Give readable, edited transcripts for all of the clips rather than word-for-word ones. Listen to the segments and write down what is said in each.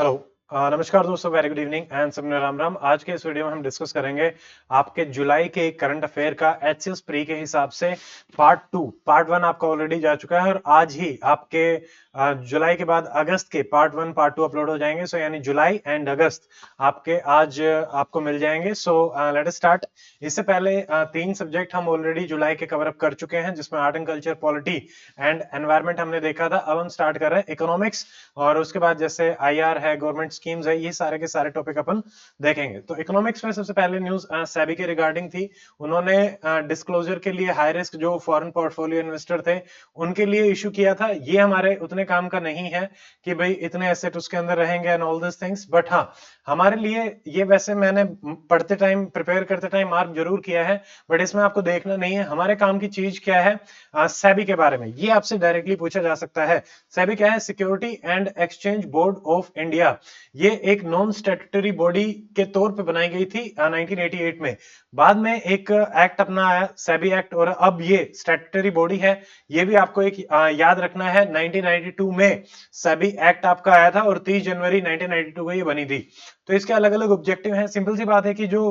Hello. नमस्कार दोस्तों, very good evening and सबने राम राम। आज के इस वीडियो में हम डिस्कस करेंगे आपके जुलाई के करंट अफेयर का एचसीएस प्री के हिसाब से पार्ट 1 आपका ऑलरेडी जा चुका है और आज ही आपके जुलाई के बाद अगस्त के पार्ट 1 पार्ट 2 अपलोड हो जाएंगे। सो यानी जुलाई एंड अगस्त आपके आज आपको मिल जाएंगे। So let us start. इससे पहले 3 सब्जेक्ट हम ऑलरेडी जुलाई के कवर अप कर चुके हैं, जिसमें art and culture, polity and environment हमने देखा था। अब हम स्टार्ट कर रहे हैं इकोनॉमिक्स और उसके बाद जैसे आईआर है, गवर्नमेंट स्कीम्स है, ये सारे के सारे टॉपिक अपन देखेंगे। तो इकोनॉमिक्स में सबसे पहले न्यूज सेबी के रिगार्डिंग थी। उन्होंने डिस्क्लोजर के लिए हाई रिस्क जो फॉरेन पोर्टफोलियो इन्वेस्टर थे उनके लिए इशू किया था। ये हमारे उतने काम का नहीं है कि भाई इतने एसेट उसके अंदर रहेंगे and all this things, but हाँ हमारे लिए ये वैसे मैंने पढ़ते टाइम प्रिपेयर करते टाइम मार्क जरूर किया है, बट इसमें आपको देखना नहीं है हमारे काम की चीज क्या है। सेबी के बारे में ये आपसे डायरेक्टली पूछा जा सकता है। सेबी क्या है? Security and exchange board of India. ये एक नॉन स्टैट्यूटरी बॉडी के तौर पे बनाई गई थी 1988 में। बाद में एक एक्ट अपना आया, सेबी एक्ट, और अब ये स्टैट्यूटरी बॉडी है। ये भी आपको एक याद रखना है, 1992 में सेबी एक्ट आपका आया था और 30 जनवरी 1992 को ये बनी थी। तो इसके अलग अलग ऑब्जेक्टिव हैं। सिंपल सी बात है कि जो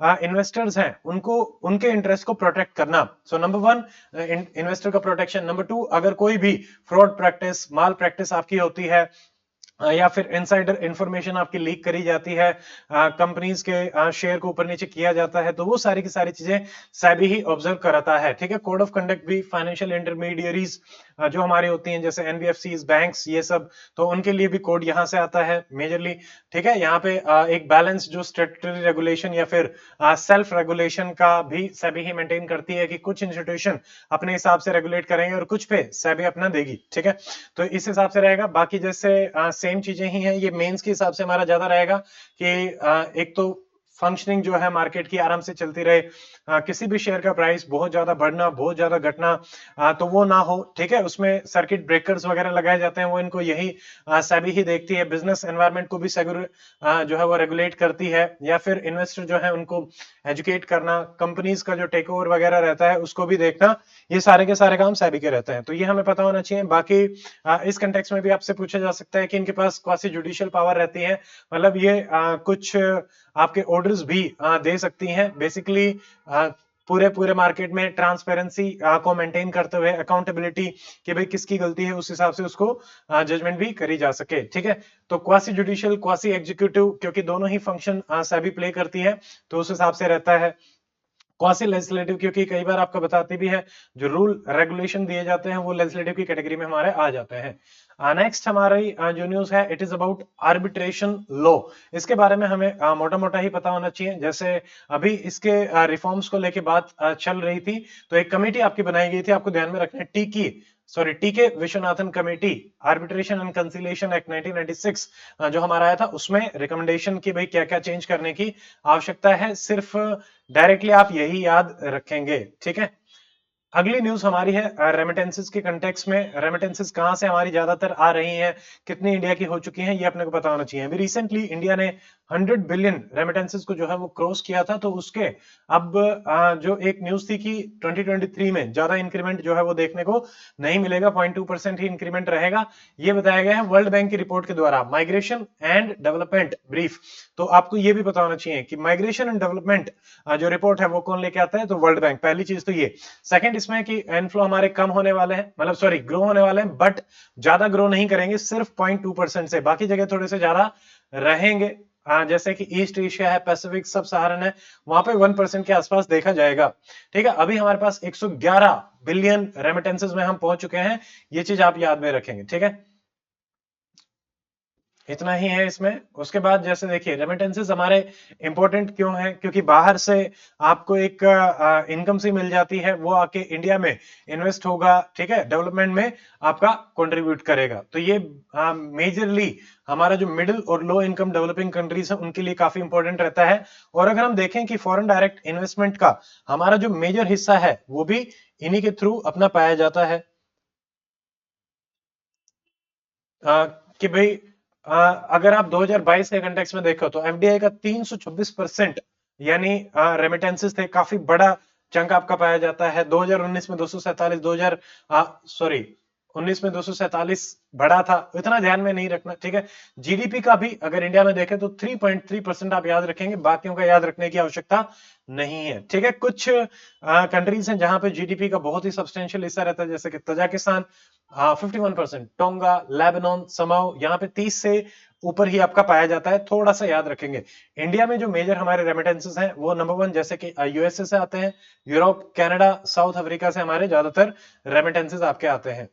इन्वेस्टर्स हैं उनको उनके इंटरेस्ट को प्रोटेक्ट करना। सो नंबर 1 इन्वेस्टर का प्रोटेक्शन। नंबर 2, अगर कोई भी फ्रॉड प्रैक्टिस, माल प्रैक्टिस आपकी होती है या फिर इनसाइडर इंफॉर्मेशन आपकी लीक करी जाती है, कंपनीज के शेयर को ऊपर नीचे किया जाता है, तो वो सारी की सारी चीजें सेबी ही ऑब्जर्व कराता है। ठीक है। कोड ऑफ कंडक्ट भी फाइनेंशियल इंटरमीडियरीज जो हमारी होती हैं, जैसे एनबीएफसीज, बैंक्स, ये सब, तो उनके लिए भी कोड यहाँ से आता है मेजरली। ठीक है। यहाँ पे एक बैलेंस जो स्टैट्यूटरी रेगुलेशन या फिर सेल्फ रेगुलेशन का भी सेबी ही मेंटेन करती है कि कुछ इंस्टीट्यूशन अपने हिसाब से रेगुलेट करेंगे और कुछ पे सेबी अपना देगी। ठीक है। तो इस हिसाब से रहेगा। बाकी जैसे सेम चीजें ही हैं, ये मेंस के हिसाब से हमारा ज्यादा रहेगा कि एक तो फंक्शनिंग जो है मार्केट की आराम से चलती रहे, किसी भी शेयर का प्राइस बहुत ज्यादा बढ़ना, बहुत ज्यादा घटना तो वो ना हो। ठीक है। उसमें सर्किट ब्रेकर्स वगैरह लगाए जाते हैं, वो इनको यही सेबी ही देखती है। बिजनेस एनवायरनमेंट को भी जो है वो रेगुलेट करती है, या फिर इन्वेस्टर जो है उनको एजुकेट करना, कंपनीज का जो टेक ओवर वगैरह रहता है उसको भी देखना, ये सारे के सारे काम सेबी के रहते हैं। तो ये हमें पता होना चाहिए। बाकी इस कंटेक्स्ट में भी आपसे पूछा जा सकता है कि इनके पास क्वासी जुडिशियल पावर रहती है, मतलब ये कुछ आपके ऑर्डर्स भी दे सकती हैं। बेसिकली पूरे पूरे मार्केट में ट्रांसपेरेंसी को मेंटेन करते हुए, अकाउंटेबिलिटी कि भाई किसकी गलती है, उस हिसाब से उसको जजमेंट भी करी जा सके। ठीक है। तो क्वासी जुडिशियल, क्वासी एग्जीक्यूटिव, क्योंकि दोनों ही फंक्शन सेबी प्ले करती है, तो उस हिसाब से रहता है। क्वासी लेजिस्लेटिव, क्योंकि कई बार आपको बताती भी है, जो रूल रेगुलेशन दिए जाते हैं वो लेजिस्लेटिव की कैटेगरी में हमारे आ जाते हैं। नेक्स्ट हमारी जो न्यूज है, it is about arbitration law. इसके बारे में हमें मोटा मोटा ही पता होना चाहिए। जैसे अभी इसके रिफॉर्म्स को लेके बात चल रही थी, तो एक कमेटी आपकी बनाई गई थी, आपको ध्यान में रखना है, T K Viswanathan committee, arbitration and conciliation act 1996 जो हमारा आया था, उसमें रिकमेंडेशन की भाई क्या क्या चेंज करने की आवश्यकता है। सिर्फ डायरेक्टली आप यही याद रखेंगे। ठीक है। अगली न्यूज हमारी है रेमिटेंसेस के कंटेक्स्ट में। रेमिटेंसेस कहां से हमारी ज्यादातर आ रही हैं, कितनी इंडिया की हो चुकी हैं, ये अपने को पता होना चाहिए। अभी रिसेंटली इंडिया ने 100 बिलियन रेमिटेंसेस को जो है वो क्रॉस किया था, तो उसके अब जो एक न्यूज थी कि 2023 में ज्यादा इंक्रीमेंट जो है वो देखने को नहीं मिलेगा, 0.2% ही इंक्रीमेंट रहेगा, ये बताया गया है वर्ल्ड बैंक की रिपोर्ट के द्वारा। माइग्रेशन एंड डेवलपमेंट ब्रीफ, तो आपको ये भी पता होना चाहिए कि माइग्रेशन एंड डेवलपमेंट जो रिपोर्ट है वो कौन लेके आता है, तो वर्ल्ड बैंक। पहली चीज तो ये। सेकंड, इसमें कि इनफ्लो हमारे कम होने वाले हैं, मतलब सॉरी ग्रो होने वाले हैं, बट ज्यादा ग्रो नहीं करेंगे, सिर्फ 0.2% से, बाकी जगह थोड़े से ज्यादा रहेंगे। जैसे कि ईस्ट एशिया है, पैसिफिक, सब सहारन है, वहां पे 1% के आसपास देखा जाएगा। ठीक है। अभी हमारे पास 111 बिलियन रेमिटेंसेस में हम पहुंच चुके हैं, ये चीज आप याद में रखेंगे। ठीक है। इतना ही है इसमें। उसके बाद जैसे देखिए, रेमिटेंसेस हमारे इंपॉर्टेंट क्यों हैं, क्योंकि बाहर से आपको एक इनकम सी मिल जाती है, वो आके इंडिया में इन्वेस्ट होगा। ठीक है। डेवलपमेंट में आपका कंट्रीब्यूट करेगा। तो ये मेजरली हमारा जो मिडिल और लो इनकम डेवलपिंग कंट्रीज है उनके लिए काफी इंपॉर्टेंट रहता है। और अगर हम देखें कि फॉरेन डायरेक्ट इन्वेस्टमेंट का हमारा जो मेजर हिस्सा है वो भी इन्हीं के थ्रू अपना पाया जाता है। कि भाई अगर आप 2022 के कंटेक्स्ट में देखो तो एफडीआई का 326%, यानी रेमिटेंसेस थे, काफी बड़ा चंक आपका पाया जाता है। 2019 में 247, 2000 सॉरी 19 में 247 बढ़ा था, इतना ध्यान में नहीं रखना, ठीक है। जीडीपी का भी अगर इंडिया में देखें तो 3.3% आप याद रखेंगे, बाकियों का याद रखने की आवश्यकता नहीं है, ठीक है। कुछ कंट्रीज हैं जहां पे जीडीपी का बहुत ही सब्सटेंशियल हिस्सा रहता है, जैसे कि तजाकिस्तान 51%, टोंगा, लेबनान, समाओ, यहाँ पे 30 से ऊपर ही आपका पाया जाता है, थोड़ा सा याद रखेंगे। इंडिया में जो मेजर हमारे रेमिटेंसेस हैं वो नंबर 1 जैसे कि यूएसए से आते हैं, यूरोप, कनाडा, साउथ अफ्रीका से हमारे ज्यादातर रेमिटेंसेस आपके आते हैं,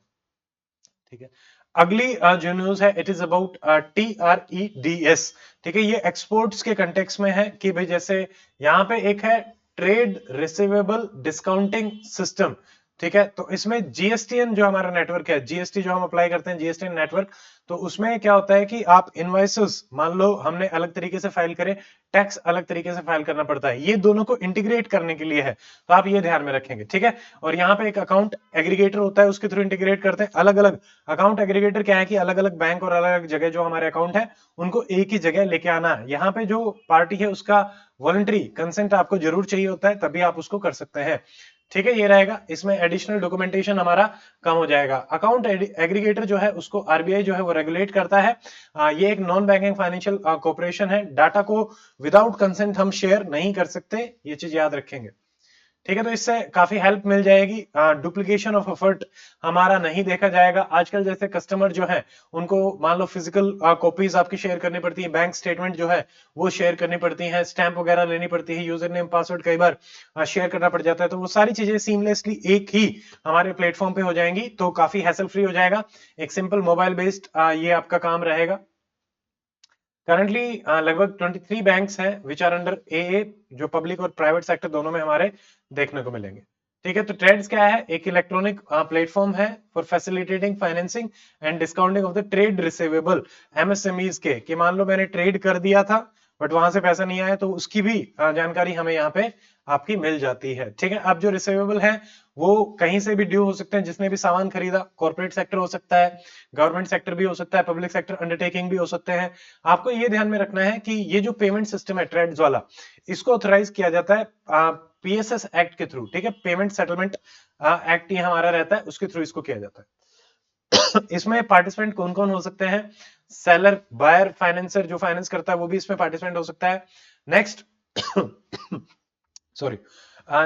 ठीक है। अगली जो न्यूज है इट इज अबाउट TREDS, ठीक है। ये एक्सपोर्ट्स के कंटेक्स में है कि भाई जैसे यहाँ पे एक है ट्रेड रिसीवेबल डिस्काउंटिंग सिस्टम, ठीक है। तो इसमें जीएसटीएन जो हमारा नेटवर्क है, जीएसटी जो हम अप्लाई करते हैं, जीएसटीएन नेटवर्क, तो उसमें क्या होता है कि आप इनवॉइसेस मान लो हमने अलग तरीके से फाइल करे, टैक्स अलग तरीके से फाइल करना पड़ता है, ये दोनों को इंटीग्रेट करने के लिए है, तो आप ये ध्यान में रखेंगे, ठीक है। और यहाँ पे एक अकाउंट एग्रीगेटर होता है, उसके थ्रू इंटीग्रेट करते हैं। अलग अलग अकाउंट एग्रीगेटर क्या है कि अलग अलग बैंक और अलग अलग जगह जो हमारे अकाउंट है उनको एक ही जगह लेके आना है। यहाँ पे जो पार्टी है उसका वॉलंटरी कंसेंट आपको जरूर चाहिए होता है, तभी आप उसको कर सकते हैं, ठीक है। ये रहेगा, इसमें एडिशनल डॉक्यूमेंटेशन हमारा कम हो जाएगा। अकाउंट एग्रीगेटर जो है उसको आरबीआई जो है वो रेगुलेट करता है। ये एक नॉन बैंकिंग फाइनेंशियल कॉर्पोरेशन है, डाटा को विदाउट कंसेंट हम शेयर नहीं कर सकते, ये चीज याद रखेंगे, ठीक है। तो इससे काफी हेल्प मिल जाएगी, डुप्लीकेशन ऑफ एफर्ट हमारा नहीं देखा जाएगा। आजकल जैसे कस्टमर जो है उनको मान लो फिजिकल कॉपीज आपकी शेयर करनी पड़ती है, बैंक स्टेटमेंट जो है वो शेयर करनी पड़ती है, स्टैंप वगैरह लेनी पड़ती है, यूजर नेम पासवर्ड कई बार शेयर करना पड़ जाता है, तो वो सारी चीजें सीमलेसली एक ही हमारे प्लेटफॉर्म पे हो जाएंगी, तो काफी हैसल फ्री हो जाएगा। एक सिंपल मोबाइल बेस्ड ये आपका काम रहेगा। करंटली लगभग 23 बैंक्स हैं विच आर अंडर AA, जो पब्लिक और प्राइवेट सेक्टर दोनों में हमारे देखने को मिलेंगे, ठीक है। तो ट्रेड्स क्या है, एक इलेक्ट्रॉनिक प्लेटफॉर्म है for facilitating financing and discounting of the trade receivable MSMEs के, कि मान लो मैंने ट्रेड कर दिया था बट वहां से पैसा नहीं आया, तो उसकी भी जानकारी हमें यहाँ पे आपकी मिल जाती है, ठीक है। अब जो रिसीवेबल है वो कहीं से भी ड्यू हो सकते हैं, जिसने भी सामान खरीदा, कॉर्पोरेट सेक्टर हो सकता है, गवर्नमेंट सेक्टर भी हो सकता है, पब्लिक सेक्टर अंडरटेकिंग भी हो सकते हैं। आपको ये ध्यान में रखना है कि ये जो पेमेंट सिस्टम है ट्रेड्स वाला, इसको ऑथराइज किया जाता है PSS एक्ट के थ्रू, ठीक है। पेमेंट सेटलमेंट एक्ट ये हमारा रहता है, उसके थ्रू इसको किया जाता है। इसमें पार्टिसिपेंट कौन कौन हो सकते हैं, सेलर, बायर, फाइनेंसर, जो फाइनेंस करता है वो भी इसमें पार्टिसिपेंट हो सकता है। नेक्स्ट सॉरी,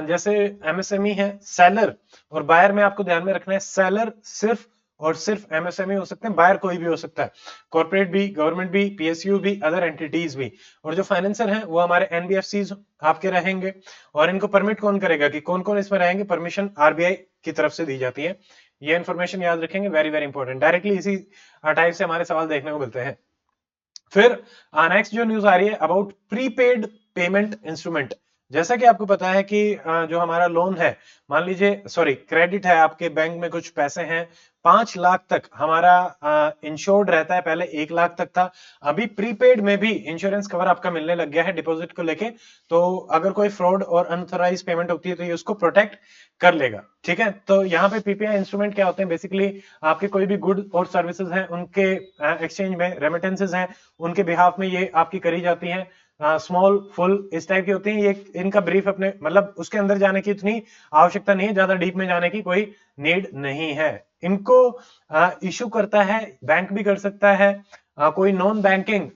जैसे MSME है, सेलर और बायर में आपको ध्यान में रखना है, सेलर सिर्फ और सिर्फ MSME हो सकते हैं, बायर कोई भी हो सकता है, कॉर्पोरेट भी, गवर्नमेंट भी, PSU भी, अदर एंटिटीज भी। और जो फाइनेंसर हैं वो हमारे NBFCs आपके रहेंगे। और इनको परमिट कौन करेगा कि कौन कौन इसमें रहेंगे, परमिशन RBI की तरफ से दी जाती है। ये इन्फॉर्मेशन याद रखेंगे, वेरी वेरी इंपॉर्टेंट, डायरेक्टली इसी टाइप से हमारे सवाल देखने को मिलते हैं। फिर नेक्स्ट जो न्यूज आ रही है अबाउट प्रीपेड पेमेंट इंस्ट्रूमेंट। जैसा कि आपको पता है कि जो हमारा लोन है, मान लीजिए सॉरी क्रेडिट है, आपके बैंक में कुछ पैसे हैं, 5 लाख तक हमारा इंश्योर्ड रहता है, पहले 1 लाख तक था। अभी प्रीपेड में भी इंश्योरेंस कवर आपका मिलने लग गया है डिपॉजिट को लेके, तो अगर कोई फ्रॉड और अनऑथराइज पेमेंट होती है तो ये उसको प्रोटेक्ट कर लेगा, ठीक है। तो यहाँ पे PPI इंस्ट्रूमेंट क्या होते हैं, बेसिकली आपके कोई भी गुड और सर्विसेज हैं उनके एक्सचेंज में, रेमिटेंसेज हैं उनके बिहाफ में ये आपकी करी जाती हैं, स्मॉल फुल इस टाइप की होती हैं। ये इनका ब्रीफ अपने मतलब उसके अंदर जाने की इतनी आवश्यकता नहीं है, ज्यादा डीप में जाने की कोई नीड नहीं है। इनको इशू करता है बैंक भी कर सकता है, कोई नॉन बैंकिंग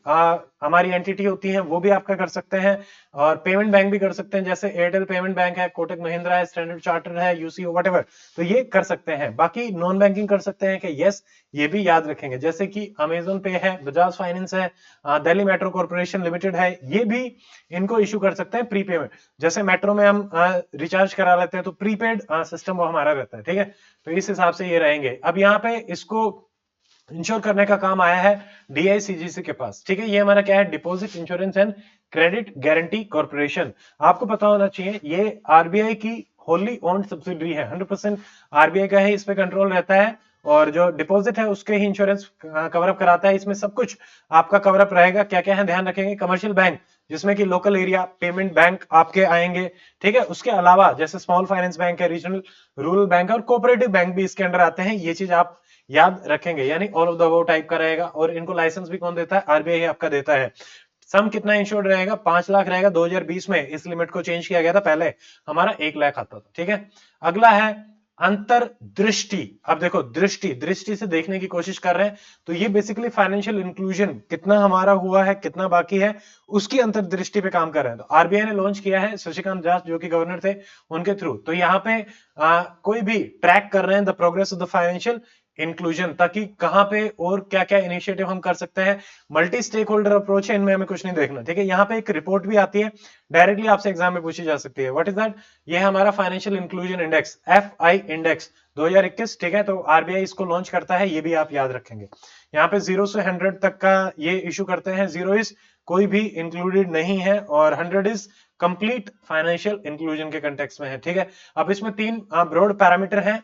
हमारी एंटिटी होती है वो भी आपका कर सकते हैं, और पेमेंट बैंक भी कर सकते हैं, जैसे एयरटेल पेमेंट बैंक है, कोटक महिंद्रा है, स्टैंडर्ड चार्टर्ड है, UCO व्हाटएवर, तो ये कर सकते हैं। बाकी नॉन बैंकिंग कर सकते हैं कि यस, ये भी याद रखेंगे, जैसे कि अमेजोन पे है, बजाज फाइनेंस है, दिल्ली मेट्रो कॉर्पोरेशन लिमिटेड है, ये भी इनको इशू कर सकते हैं प्रीपेमेंट। जैसे मेट्रो में हम रिचार्ज करा लेते हैं तो प्रीपेड सिस्टम वो हमारा रहता है, ठीक है। तो इस हिसाब से ये रहेंगे। अब यहाँ पे इसको इंश्योर करने का काम आया है DICGC के पास, ठीक है। ये हमारा क्या है, deposit insurance and credit guarantee corporation. आपको पता होना चाहिए ये RBI की होली ओन्ड सब्सिडरी है, 100% RBI का है, इस पे कंट्रोल रहता है, और जो डिपॉजिट है उसके ही इंश्योरेंस कवर अप कराता है। इसमें सब कुछ आपका कवर अप रहेगा, क्या क्या है ध्यान रखेंगे, कमर्शियल बैंक जिसमें कि लोकल एरिया पेमेंट बैंक आपके आएंगे, ठीक है। उसके अलावा जैसे स्मॉल फाइनेंस बैंक है, रीजनल रूरल बैंक है, और कोऑपरेटिव बैंक भी इसके अंडर आते हैं, ये चीज आप याद रखेंगे, यानी all of the above type का रहेगा। और इनको लाइसेंस भी कौन देता है, RBI आपका देता है। सम कितना इंश्योर्ड रहेगा, 5 लाख रहेगा। 2020 में इस लिमिट को चेंज किया गया था, पहले हमारा 1 लाख आता था, ठीक है। अगला है अंतर्दृष्टि, अब देखो दृष्टि दृष्टि से देखने की कोशिश कर रहे हैं, तो ये बेसिकली फाइनेंशियल इंक्लूजन कितना हमारा हुआ है, कितना बाकी है, उसकी अंतर्दृष्टि पे काम कर रहे हैं। तो आरबीआई ने लॉन्च किया है, शशिकांत दास जो कि गवर्नर थे उनके थ्रू, तो यहाँ पे कोई भी ट्रैक कर रहे हैं the progress of the financial inclusion, ताकि कहां पे और क्या क्या इनिशिएटिव हम कर सकते हैं। मल्टी स्टेक होल्डर अप्रोच है, इनमें हमें कुछ नहीं देखना, ठीक है। यहाँ पे एक रिपोर्ट भी आती है, डायरेक्टली आपसे एग्जाम में पूछी जा सकती है। What is that? ये है हमारा financial inclusion index, FI index 2021, ठीक है। तो आरबीआई इसको लॉन्च करता है, ये भी आप याद रखेंगे। यहाँ पे 0 से 100 तक का ये इशू करते हैं। 0 इज कोई भी इंक्लूडेड नहीं है और 100 इज कंप्लीट फाइनेंशियल इंक्लूजन के कंटेक्स्ट में है, ठीक है। अब इसमें 3 ब्रॉड पैरामीटर हैं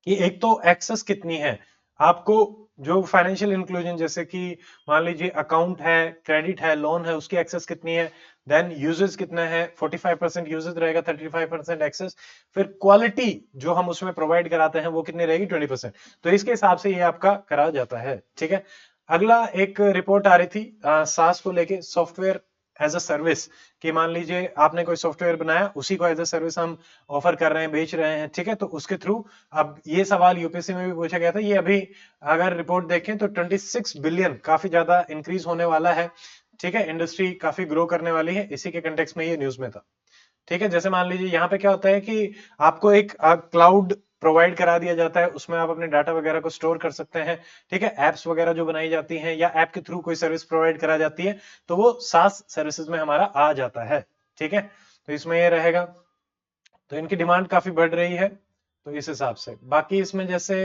कि एक तो एक्सेस कितनी है आपको, जो फाइनेंशियल इंक्लूजन जैसे कि मान लीजिए अकाउंट है, क्रेडिट है, लोन है, उसकी एक्सेस कितनी है। देन यूजेस कितना है, 45% यूजेस रहेगा, 35% एक्सेस। फिर क्वालिटी जो हम उसमें प्रोवाइड कराते हैं वो कितनी रहेगी, 20%। तो इसके हिसाब से ये आपका करा जाता है, ठीक है। अगला एक रिपोर्ट आ रही थी सास को लेके, सॉफ्टवेयर एज अ सर्विस, कि मान लीजिए आपने कोई सॉफ्टवेयर बनाया, उसी को एज अ सर्विस हम ऑफर कर रहे हैं, बेच रहे हैं, ठीक है। तो उसके थ्रू अब ये सवाल यूपीएससी में भी पूछा गया था, ये अभी अगर रिपोर्ट देखें तो 26 बिलियन काफी ज्यादा इंक्रीज होने वाला है, ठीक है। इंडस्ट्री काफी ग्रो करने वाली है, इसी के कंटेक्स्ट में ये न्यूज में था, ठीक है। जैसे मान लीजिए यहाँ पे क्या होता है कि आपको एक क्लाउड प्रोवाइड करा दिया जाता है, उसमें आप अपने डाटा वगैरह को स्टोर कर सकते हैं, ठीक है। एप्स वगैरह जो बनाई जाती हैं या ऐप के थ्रू कोई सर्विस प्रोवाइड करा जाती है, तो वो सास सर्विसेज में हमारा आ जाता है, ठीक है। तो इसमें ये रहेगा, तो इनकी डिमांड काफी बढ़ रही है, तो इस हिसाब से। बाकी इसमें जैसे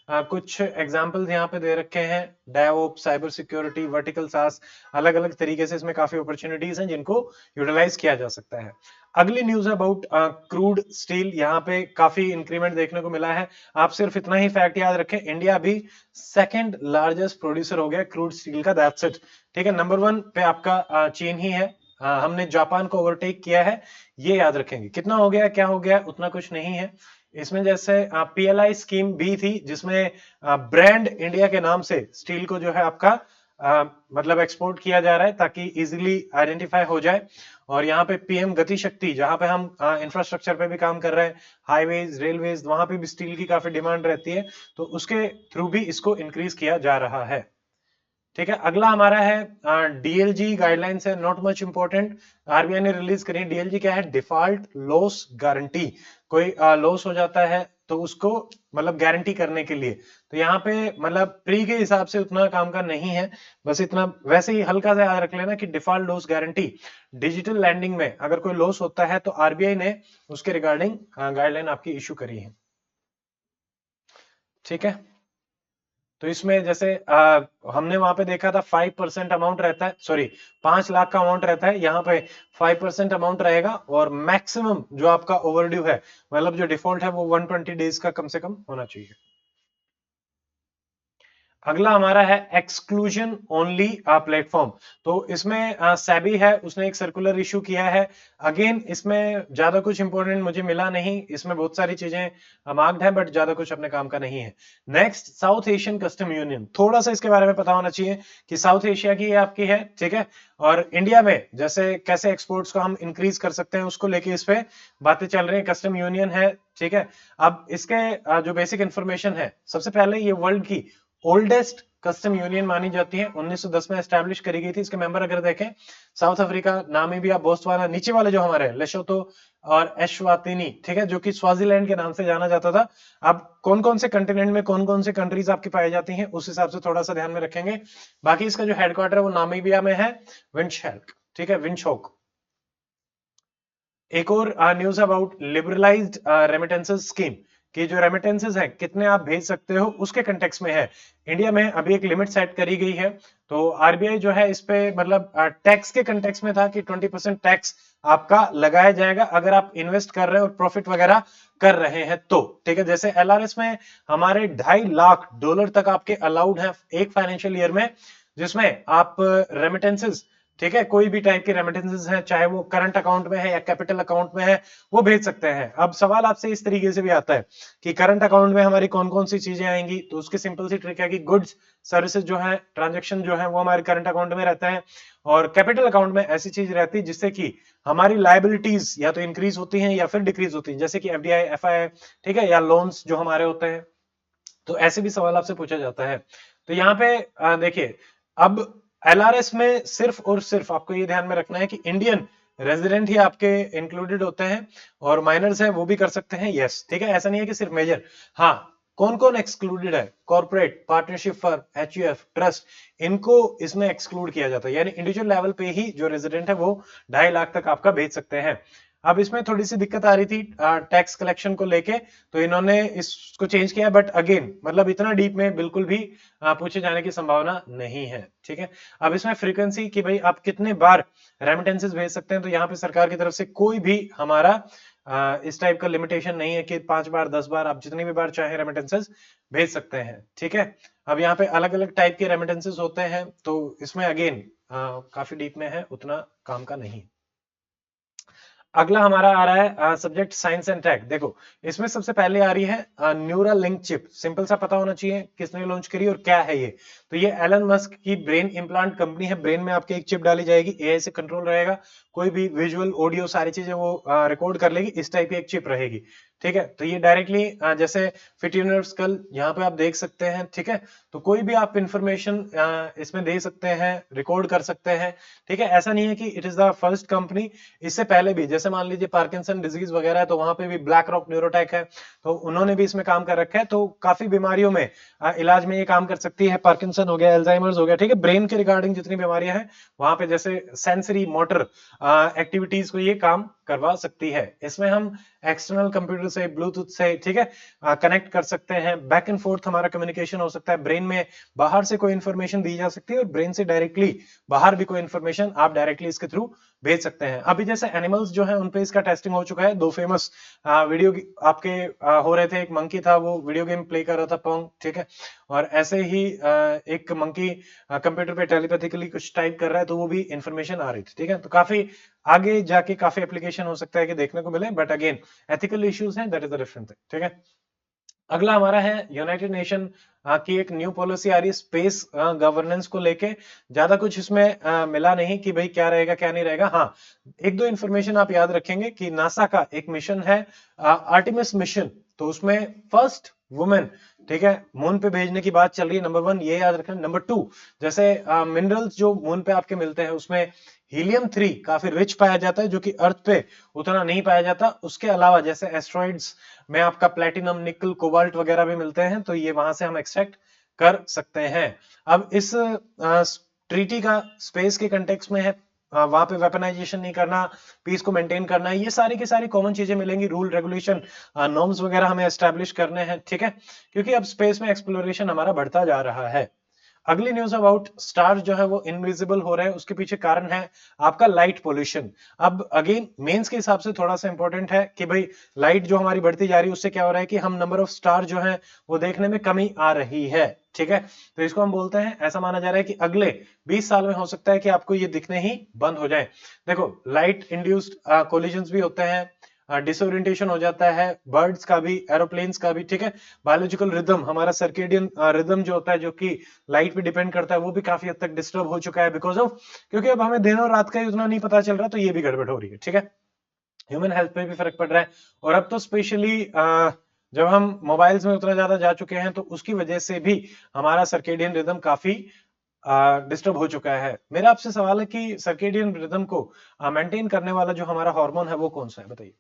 कुछ एग्जांपल्स यहाँ पे दे रखे हैं, डेवऑप, साइबर सिक्योरिटी, वर्टिकल सास, अलग अलग तरीके से इसमें काफी अपॉर्चुनिटीज हैं जिनको यूटिलाइज किया जा सकता है। अगली न्यूज है अबाउट क्रूड स्टील, यहाँ पे काफी इंक्रीमेंट देखने को मिला है। आप सिर्फ इतना ही फैक्ट याद रखें, इंडिया अभी सेकंड लार्जेस्ट प्रोड्यूसर हो गया क्रूड स्टील का, दैट्स इट, ठीक है। नंबर 1 पे आपका चीन ही है, हमने जापान को ओवरटेक किया है, ये याद रखेंगे। कितना हो गया, क्या हो गया, उतना कुछ नहीं है। इसमें जैसे PLI स्कीम भी थी, जिसमें ब्रांड इंडिया के नाम से स्टील को जो है आपका मतलब एक्सपोर्ट किया जा रहा है, ताकि इजीली आइडेंटिफाई हो जाए। और यहाँ पे PM गति शक्ति, जहां पे हम इंफ्रास्ट्रक्चर पे भी काम कर रहे हैं, हाईवेज, रेलवेज, वहां पे भी स्टील की काफी डिमांड रहती है, तो उसके थ्रू भी इसको इंक्रीज किया जा रहा है, ठीक है। अगला हमारा है डीएलजी गाइडलाइंस है, नॉट मच इंपॉर्टेंट, आरबीआई ने रिलीज करी। डीएलजी क्या है, डिफॉल्ट लॉस गारंटी, कोई लॉस हो जाता है तो उसको मतलब गारंटी करने के लिए। तो यहाँ पे मतलब प्री के हिसाब से उतना काम का नहीं है, बस इतना वैसे ही हल्का सा याद रख लेना कि default loss guarantee, digital lending में अगर कोई लॉस होता है तो आरबीआई ने उसके रिगार्डिंग गाइडलाइन आपकी इशू करी है, ठीक है। तो इसमें जैसे हमने वहां पे देखा था 5% अमाउंट रहता है, सॉरी 5 लाख का अमाउंट रहता है, यहाँ पे 5% अमाउंट रहेगा, और मैक्सिमम जो आपका ओवरड्यू है, मतलब जो डिफॉल्ट है, वो 120 डेज का कम से कम होना चाहिए। अगला हमारा है एक्सक्लूजन ओनली प्लेटफॉर्म। तो इसमें सेबी है, उसने एक सर्कुलर इशू किया है। अगेन इसमें ज्यादा कुछ इंपॉर्टेंट मुझे मिला नहीं, इसमें बहुत सारी चीजें मार्क्ड है, बट ज्यादा कुछ अपने काम का नहीं है। Next, south Asian custom union, थोड़ा सा इसके बारे में पता होना चाहिए कि साउथ एशिया की आपकी है, ठीक है। और इंडिया में जैसे कैसे एक्सपोर्ट्स को हम इंक्रीज कर सकते हैं, उसको लेके इस पे बातें चल रही है, कस्टम यूनियन है, ठीक है। अब इसके जो बेसिक इंफॉर्मेशन है, सबसे पहले ये वर्ल्ड की ओल्डेस्ट कस्टम यूनियन मानी जाती है, 1910 में एस्टैब्लिश करी गई थी। इसके मेंबर अगर देखें, साउथ अफ्रीका, नामीबिया, बोत्सवाना, नीचे वाले जो हमारे लेशोतो और एश्वातिनी, ठीक है, जो कि स्वाजीलैंड के नाम से जाना जाता था। अब कौन कौन से कंटिनेंट में कौन कौन से कंट्रीज आपकी पाई जाती हैं, उस हिसाब से थोड़ा सा ध्यान में रखेंगे। बाकी इसका जो हेडक्वार्टर है वो नामीबिया में है, विंडशेल्क, ठीक है, विंडशोक। एक और news about liberalised remittances scheme, कि जो रेमिटेंसेस है कितने आप भेज सकते हो, उसके कंटेक्स्ट में है। इंडिया में अभी एक लिमिट सेट करी गई है, तो आरबीआई जो है इस पे मतलब टैक्स के कंटेक्स्ट में था कि 20% टैक्स आपका लगाया जाएगा अगर आप इन्वेस्ट कर रहे हो और प्रॉफिट वगैरह कर रहे हैं तो, ठीक है। जैसे एलआरएस में हमारे $2.5 लाख तक आपके अलाउड है एक फाइनेंशियल ईयर में, जिसमें आप रेमिटेंसेस, ठीक है, कोई भी टाइप के रेमिटेंसेस हैं, चाहे वो करंट अकाउंट में है या कैपिटल अकाउंट में है, वो भेज सकते हैं। अब सवाल आपसे इस तरीके से भी आता है कि करंट अकाउंट में हमारी कौन कौन सी चीजें आएंगी, तो उसकी सिंपल सी ट्रिक है कि गुड्स सर्विसेज जो है, ट्रांजेक्शन जो है वो हमारे करंट अकाउंट में रहता है, और कैपिटल अकाउंट में ऐसी चीज रहती है जिससे कि हमारी लाइबिलिटीज या तो इंक्रीज होती हैं या फिर डिक्रीज होती हैं, जैसे कि एफडीआई, एफआई, ठीक है, या लोन्स जो हमारे होते हैं। तो ऐसे भी सवाल आपसे पूछा जाता है। तो यहाँ पे देखिए, अब एलआरएस में सिर्फ और सिर्फ आपको ये ध्यान में रखना है कि इंडियन रेजिडेंट ही आपके इंक्लूडेड होते हैं, और माइनर्स हैं वो भी कर सकते हैं, यस, ठीक है, ऐसा नहीं है कि सिर्फ मेजर। हाँ, कौन कौन एक्सक्लूडेड है? Corporate, partnership firm, HUF, trust, इनको इसमें एक्सक्लूड किया जाता है, यानी इंडिविजुअल लेवल पे ही जो रेजिडेंट है वो 2.5 लाख तक आपका भेज सकते हैं। अब इसमें थोड़ी सी दिक्कत आ रही थी टैक्स कलेक्शन को लेके, तो इन्होंने इसको चेंज किया, बट अगेन मतलब इतना डीप में बिल्कुल भी पूछे जाने की संभावना नहीं है, ठीक है। अब इसमें फ्रीक्वेंसी कि भाई आप कितने बार रेमिटेंसेस भेज सकते हैं, तो यहाँ पे सरकार की तरफ से कोई भी हमारा इस टाइप का लिमिटेशन नहीं है कि 5 बार 10 बार, आप जितनी भी बार चाहे रेमिटेंसेस भेज सकते हैं, ठीक है। अब यहाँ पे अलग अलग टाइप के रेमिटेंसेस होते हैं, तो इसमें अगेन काफी डीप में है, उतना काम का नहीं। अगला हमारा आ रहा है सब्जेक्ट साइंस एंड टेक। देखो, इसमें सबसे पहले आ रही है न्यूरल लिंक चिप। सिंपल सा पता होना चाहिए किसने लॉन्च करी और क्या है ये। तो ये एलन मस्क की ब्रेन इम्प्लांट कंपनी है। ब्रेन में आपके एक चिप डाली जाएगी, एआई से कंट्रोल रहेगा, कोई भी विजुअल, ऑडियो, सारी चीजें वो रिकॉर्ड कर लेगी, इस टाइप की एक चिप रहेगी, ठीक है। तो ये डायरेक्टली जैसे फिट यूनिवर्स स्कल यहाँ पे आप देख सकते हैं, ठीक है। तो कोई भी आप इंफॉर्मेशन इसमें दे सकते हैं, रिकॉर्ड कर सकते हैं, ठीक है। ऐसा नहीं है कि it is the first company, इससे पहले भी जैसे मान लीजिए पार्किंसन डिजीज वगैरह है, तो वहां पे भी ब्लैक रॉक न्यूरोटेक है, तो उन्होंने भी इसमें काम कर रखा है। तो काफी बीमारियों में इलाज में ये काम कर सकती है। पार्किंसन हो गया, एल्जाइमर्स हो गया, ठीक है, ब्रेन के रिगार्डिंग जितनी बीमारियां हैं वहां पे जैसे सेंसरी मोटर एक्टिविटीज को ये काम करवा सकती है। इसमें हम एक्सटर्नल कंप्यूटर से, ब्लूटूथ से, ठीक है, कनेक्ट कर सकते हैं। बैक एंड फोर्थ हमारा कम्युनिकेशन हो सकता है। ब्रेन में बाहर से कोई इंफॉर्मेशन दी जा सकती है और ब्रेन से डायरेक्टली बाहर भी कोई इंफॉर्मेशन आप डायरेक्टली इसके थ्रू भेज सकते हैं। अभी जैसे एनिमल्स जो है उनपे इसका टेस्टिंग हो चुका है। 2 फेमस वीडियो आपके हो रहे थे। एक मंकी था, वो वीडियो गेम प्ले कर रहा था, पोंग, ठीक है, और ऐसे ही एक मंकी कंप्यूटर पे टेलीपैथिकली कुछ टाइप कर रहा है, तो वो भी इंफॉर्मेशन आ रही थी, ठीक है। तो काफी आगे जाके काफी एप्लीकेशन हो सकता है कि देखने को मिले, बट अगेन एथिकल इश्यूज हैं, that is the different thing, ठीक है। अगला हमारा है यूनाइटेड नेशन की एक न्यू पॉलिसी आ रही है स्पेस गवर्नेंस को लेके। ज्यादा कुछ इसमें मिला नहीं कि भाई क्या रहेगा क्या नहीं रहेगा। हाँ, एक दो इंफॉर्मेशन आप याद रखेंगे कि नासा का एक मिशन है आर्टिमिस मिशन, तो उसमें फर्स्ट वुमेन, ठीक है, मून पे भेजने की बात चल रही है। नंबर 1 ये याद रखना। नंबर 2, जैसे मिनरल्स जो मून पे आपके मिलते हैं उसमें हीलियम-3 काफी रिच पाया जाता है, जो कि अर्थ पे उतना नहीं पाया जाता। उसके अलावा जैसे एस्ट्रॉइड्स में आपका प्लेटिनम, निकल, कोबाल्ट वगैरह भी मिलते हैं, तो ये वहां से हम एक्सट्रैक्ट कर सकते हैं। अब इस ट्रीटी का स्पेस के कंटेक्स्ट में है, वहां पे वेपनाइजेशन नहीं करना, पीस को मेंटेन करना है, ये सारी की सारी कॉमन चीजें मिलेंगी। रूल, रेगुलेशन, नॉर्म्स वगैरह हमें एस्टैब्लिश करने हैं, ठीक है, क्योंकि अब स्पेस में एक्सप्लोरेशन हमारा बढ़ता जा रहा है। अगली न्यूज अबाउट स्टार जो है वो इनविजिबल हो रहे हैं, उसके पीछे कारण है आपका लाइट पोल्यूशन। अब अगेन मेंस के हिसाब से थोड़ा सा इंपॉर्टेंट है कि भाई लाइट जो हमारी बढ़ती जा रही है उससे क्या हो रहा है कि हम नंबर ऑफ स्टार जो है वो देखने में कमी आ रही है, ठीक है। तो इसको हम बोलते हैं, ऐसा माना जा रहा है कि अगले 20 साल में हो सकता है कि आपको ये दिखने ही बंद हो जाए। देखो, लाइट इंड्यूस्ड कोलिजन्स भी होते हैं, डिसोरिएंटेशन हो जाता है, बर्ड्स का भी, एरोप्लेन्स का भी, ठीक है। बायोलॉजिकल रिदम, हमारा सर्केडियन रिदम जो होता है, जो कि लाइट पे डिपेंड करता है, वो भी काफी हद तक डिस्टर्ब हो चुका है बिकॉज ऑफ, क्योंकि अब हमें दिन और रात का ही उतना नहीं पता चल रहा, तो ये भी गड़बड़ हो रही है, ठीक है। ह्यूमन हेल्थ पे भी फर्क पड़ रहा है, और अब तो स्पेशली जब हम मोबाइल्स में उतना ज्यादा जा चुके हैं, तो उसकी वजह से भी हमारा सर्केडियन रिदम काफी डिस्टर्ब हो चुका है। मेरा आपसे सवाल है कि सर्केडियन रिदम को मेंटेन करने वाला जो हमारा हार्मोन है वो कौन सा है, बताइए।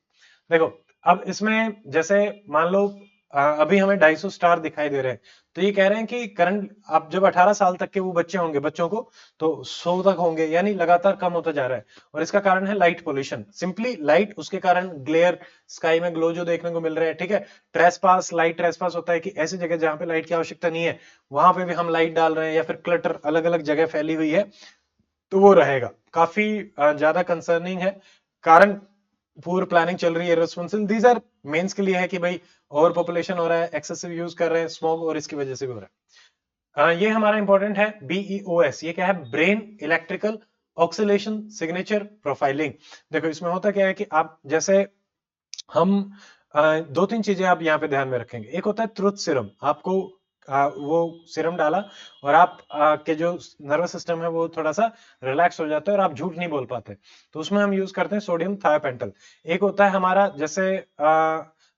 देखो, अब इसमें जैसे मान लो अभी हमें 250 स्टार दिखाई दे रहे हैं, तो ये कह रहे हैं कि करंट अब जब 18 साल तक के वो बच्चे होंगे, बच्चों को तो 100 तक होंगे, यानी लगातार कम होता जा रहा है। और इसका कारण है लाइट पोल्यूशन, सिंपली लाइट, उसके कारण ग्लेयर, स्काई में ग्लो जो देखने को मिल रहा है, ठीक है। ट्रेसपास, लाइट ट्रेसपास होता है कि ऐसी जगह जहां पे लाइट की आवश्यकता नहीं है वहां पे भी हम लाइट डाल रहे हैं, या फिर क्लटर अलग अलग जगह फैली हुई है, तो वो रहेगा। काफी ज्यादा कंसर्निंग है कारण। पूर प्लानिंग चल रही है, रिस्पॉन्सिबल, दीज आर मेंस के लिए है कि भाई ओवर पॉपुलेशन हो रहा है, एक्सेसिव यूज कर रहे हैं, स्मोक, और इसकी वजह से भी हो रहा है। ये हमारा इंपॉर्टेंट है, बीईओएस। ये क्या है? Brain electrical oscillation, signature, profiling. देखो इसमें होता क्या है कि आप जैसे हम दो तीन चीजें आप यहाँ पे ध्यान में रखेंगे। एक होता है ट्रुथ सीरम, आपको वो सीरम डाला और आप के जो नर्वस सिस्टम है वो थोड़ा सा रिलैक्स हो जाता है और आप झूठ नहीं बोल पाते, तो उसमें हम यूज करते हैं सोडियम थायोपेंटल। एक होता है हमारा जैसे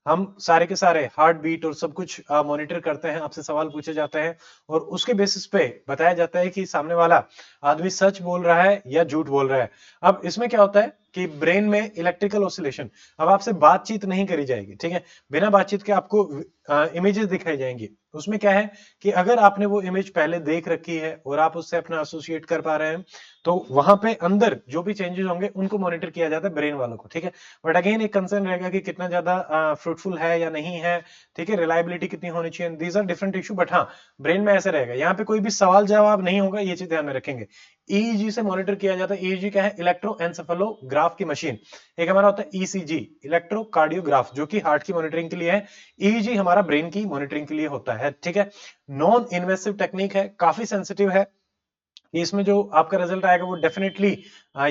हम सारे के सारे हार्ट बीट और सब कुछ मॉनिटर करते हैं, आपसे सवाल पूछे जाते हैं और उसके बेसिस पे बताया जाता है कि सामने वाला आदमी सच बोल रहा है या झूठ बोल रहा है। अब इसमें क्या होता है कि ब्रेन में इलेक्ट्रिकल ऑसिलेशन, अब आपसे बातचीत नहीं करी जाएगी, ठीक है, बिना बातचीत के आपको इमेजेस दिखाई जाएंगी। उसमें क्या है कि अगर आपने वो इमेज पहले देख रखी है और आप उससे अपना एसोसिएट कर पा रहे हैं, तो वहां पे अंदर जो भी चेंजेस होंगे उनको मॉनिटर किया जाता है ब्रेन वालों को, ठीक है। बट अगेन एक कंसर्न रहेगा कि कितना ज्यादा फ्रूटफुल है या नहीं है, ठीक है, रिलायबिलिटी कितनी होनी चाहिए, these are different issue. But हाँ, ब्रेन में ऐसे रहेगा, यहाँ पे कोई भी सवाल जवाब नहीं होगा, ये चीज ध्यान में रखेंगे। ईईजी से मॉनिटर किया जाता है। ईईजी क्या है? इलेक्ट्रोएन्सेफेलोग्राफ की मशीन। एक हमारा होता है ईसीजी, इलेक्ट्रोकार्डियोग्राफ, जो कि हार्ट की मॉनिटरिंग के लिए है। ईईजी हमारा ब्रेन की मॉनिटरिंग के लिए होता है, ठीक है। नॉन इन्वेसिव टेक्निक है, काफी सेंसिटिव है, इसमें जो आपका रिजल्ट आएगा वो डेफिनेटली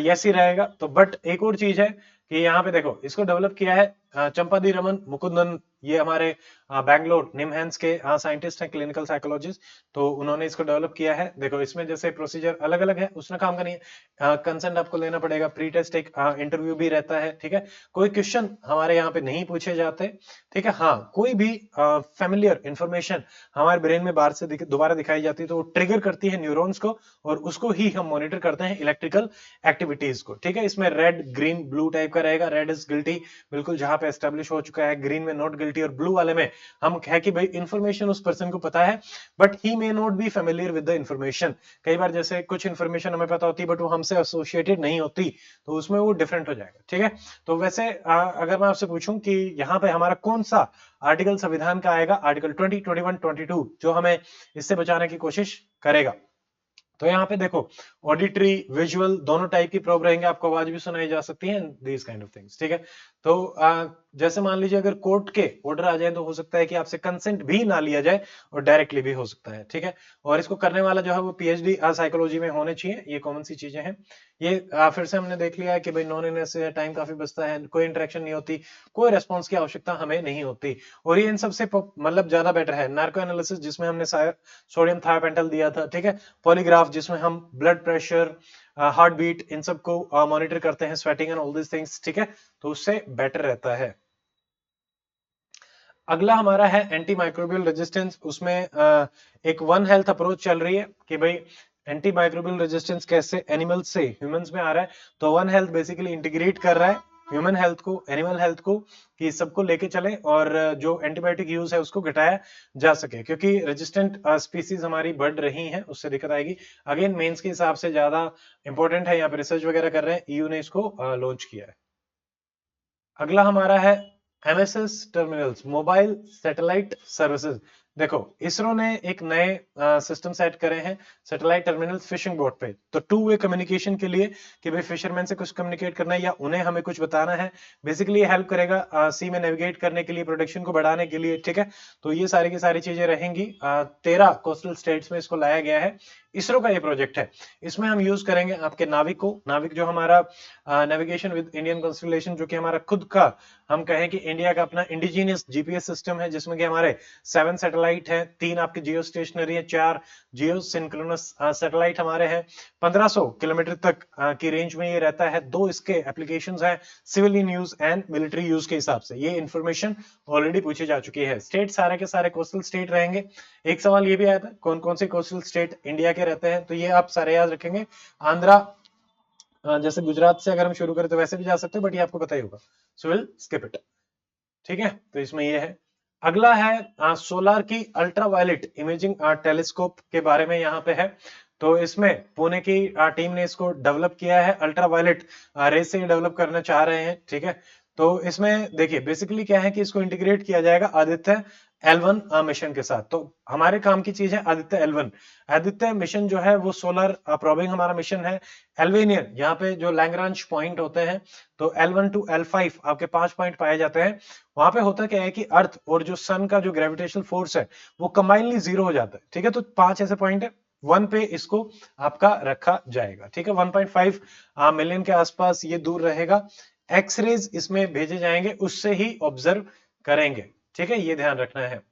यस ही रहेगा। तो बट एक और चीज है कि यहाँ पे देखो, इसको डेवलप किया है चंपादी रमन मुकुंदन, ये हमारे बैंगलोर निमहैंस के साइंटिस्ट हैं, क्लिनिकल साइकोलॉजिस्ट, तो उन्होंने इसको डेवलप किया है। देखो इसमें जैसे प्रोसीजर अलग अलग है, उसने काम का नहीं है, कंसेंट आपको लेना पड़ेगा, प्री टेस्ट एक इंटरव्यू भी रहता है, ठीक है। कोई क्वेश्चन हमारे यहाँ पे नहीं पूछे जाते, ठीक है। हाँ, कोई भी फेमिलियर इंफॉर्मेशन हमारे ब्रेन में बाहर से दोबारा दिखाई जाती है तो वो ट्रिगर करती है न्यूरॉन्स को, और उसको ही हम मॉनिटर करते हैं इलेक्ट्रिकल एक्टिविटीज को, ठीक है। इसमें रेड ग्रीन ब्लू टाइप का रहेगा। रेड इज गिल्टी, बिल्कुल जहां पे एस्टेब्लिश हो चुका है, ग्रीन में नॉट गिल्टी, और ब्लू वाले में हम है कि भाई इंफॉर्मेशन उस पर्सन को पता है but he may not be familiar with the information. कई बार जैसे कुछ इंफॉर्मेशन हमें पता होती है बट वो हमसे एसोसिएटेड नहीं होती, तो उसमें वो डिफरेंट हो जाएगा, ठीक है। तो वैसे अगर मैं आपसे पूछूं कि यहाँ पे हमारा कौन सा आर्टिकल संविधान का आएगा, आर्टिकल 20, 21, 22, जो हमें इससे बचाने की कोशिश करेगा। तो यहाँ पे देखो, ऑडिटरी विजुअल दोनों टाइप की प्रोब रहेंगे, आपको आवाज भी सुनाई जा सकती है, दीज काइंड ऑफ थिंग्स, ठीक है। तो जैसे मान लीजिए अगर कोर्ट के ऑर्डर आ जाए तो हो सकता है कि आपसे कंसेंट भी ना लिया जाए और डायरेक्टली भी हो सकता है, ठीक है। और इसको करने वाला जो है वो पीएचडी साइकोलॉजी में होने चाहिए, ये कॉमन सी चीजें हैं। ये फिर से हमने देख लिया है कि भाई नॉन इनवेसिव से टाइम काफी बचता है, कोई इंटरेक्शन नहीं होती, कोई रेस्पॉन्स की आवश्यकता हमें नहीं होती, और ये इन सबसे मतलब ज्यादा बेटर है। नार्को एनालिसिस जिसमें हमने सोडियम थायोपेंटल दिया था, ठीक है। पॉलीग्राफ जिसमें हम ब्लड प्रेशर, हार्ट बीट, इन सबको मॉनिटर करते हैं, sweating and all this things, ठीक है, तो उससे बेटर रहता है। अगला हमारा है एंटी माइक्रोबियल रेजिस्टेंस। उसमें एक वन हेल्थ अप्रोच चल रही है कि भाई एंटी माइक्रोबियल रेजिस्टेंस कैसे एनिमल्स से ह्यूमंस में आ रहा है। तो वन हेल्थ बेसिकली इंटीग्रेट कर रहा है ह्यूमन हेल्थ को, एनिमल हेल्थ को, कि सबको लेके चले और जो एंटीबायोटिक यूज है उसको घटाया जा सके, क्योंकि रेजिस्टेंट स्पीसीज हमारी बढ़ रही हैं, उससे दिक्कत आएगी। अगेन मेंस के हिसाब से ज्यादा इंपॉर्टेंट है, यहाँ पे रिसर्च वगैरह कर रहे हैं, ईयू ने इसको लॉन्च किया है। अगला हमारा है MSS terminals, mobile satellite services. देखो इसरो ने एक नए सिस्टम सेट करे हैं, सैटेलाइट टर्मिनल फिशिंग बोट पे, तो टू वे कम्युनिकेशन के लिए कि भाई फिशरमैन से कुछ कम्युनिकेट करना है या उन्हें हमें कुछ बताना है, बेसिकली ये हेल्प करेगा सी में नेविगेट करने के लिए, प्रोडक्शन को बढ़ाने के लिए, ठीक है। तो ये सारी की सारी चीजें रहेंगी। 13 कोस्टल स्टेट्स में इसको लाया गया है, इसरो का ये प्रोजेक्ट है। इसमें हम यूज करेंगे आपके नाविक को, नाविक जो हमारा नेविगेशन विद इंडियन कॉन्स्टलेशन, जो कि हमारा खुद का, हम कहें कि इंडिया का अपना इंडिजीनियस जीपीएस सिस्टम है, जिसमें कि हमारे 7 सैटेलाइट हैं, 3 आपके जियो स्टेशनरी है, 4 जियो सिंक्रोनस सैटेलाइट हमारे हैं। 1500 किलोमीटर तक की रेंज में ये रहता है। 2 इसके एप्लीकेशंस हैं, civilian use and military use के हिसाब से। ये इंफॉर्मेशन ऑलरेडी पूछी जा चुकी है। स्टेट सारे के सारे कोस्टल स्टेट रहेंगे। एक सवाल ये भी आया था कौन कौन से कोस्टल स्टेट इंडिया के रहते हैं, तो ये आप सारे याद रखेंगे। आंध्रा, जैसे गुजरात से अगर हम शुरू करें तो वैसे भी जा सकते हैं, बट ये आपको पता ही होगा, सो विल स्किप इट, ठीक है। तो इसमें ये है। अगला है सोलार की अल्ट्रावायलेट इमेजिंग टेलीस्कोप के बारे में यहाँ पे है। तो इसमें पुणे की टीम ने इसको डेवलप किया है, अल्ट्रावायलेट रेस से डेवलप करना चाह रहे हैं, ठीक है। तो इसमें देखिए बेसिकली क्या है कि इसको इंटीग्रेट किया जाएगा आदित्य L1 मिशन के साथ। तो हमारे काम की चीज है आदित्य L1। आदित्य मिशन जो है वो सोलर प्रोबिंग हमारा मिशन है। एल्वेनियर, यहाँ पे जो लैग्रांज पॉइंट होते हैं, तो L1 टू L5 आपके 5 पॉइंट पाए जाते हैं। वहां पे होता क्या है कि अर्थ और जो सन का जो ग्रेविटेशनल फोर्स है वो कंबाइनली जीरो हो जाता है, ठीक है। तो 5 ऐसे पॉइंट है, 1 पे इसको आपका रखा जाएगा, ठीक है। 1.5 मिलियन के आसपास ये दूर रहेगा। एक्सरेज इसमें भेजे जाएंगे, उससे ही ऑब्जर्व करेंगे, ठीक है, ये ध्यान रखना है।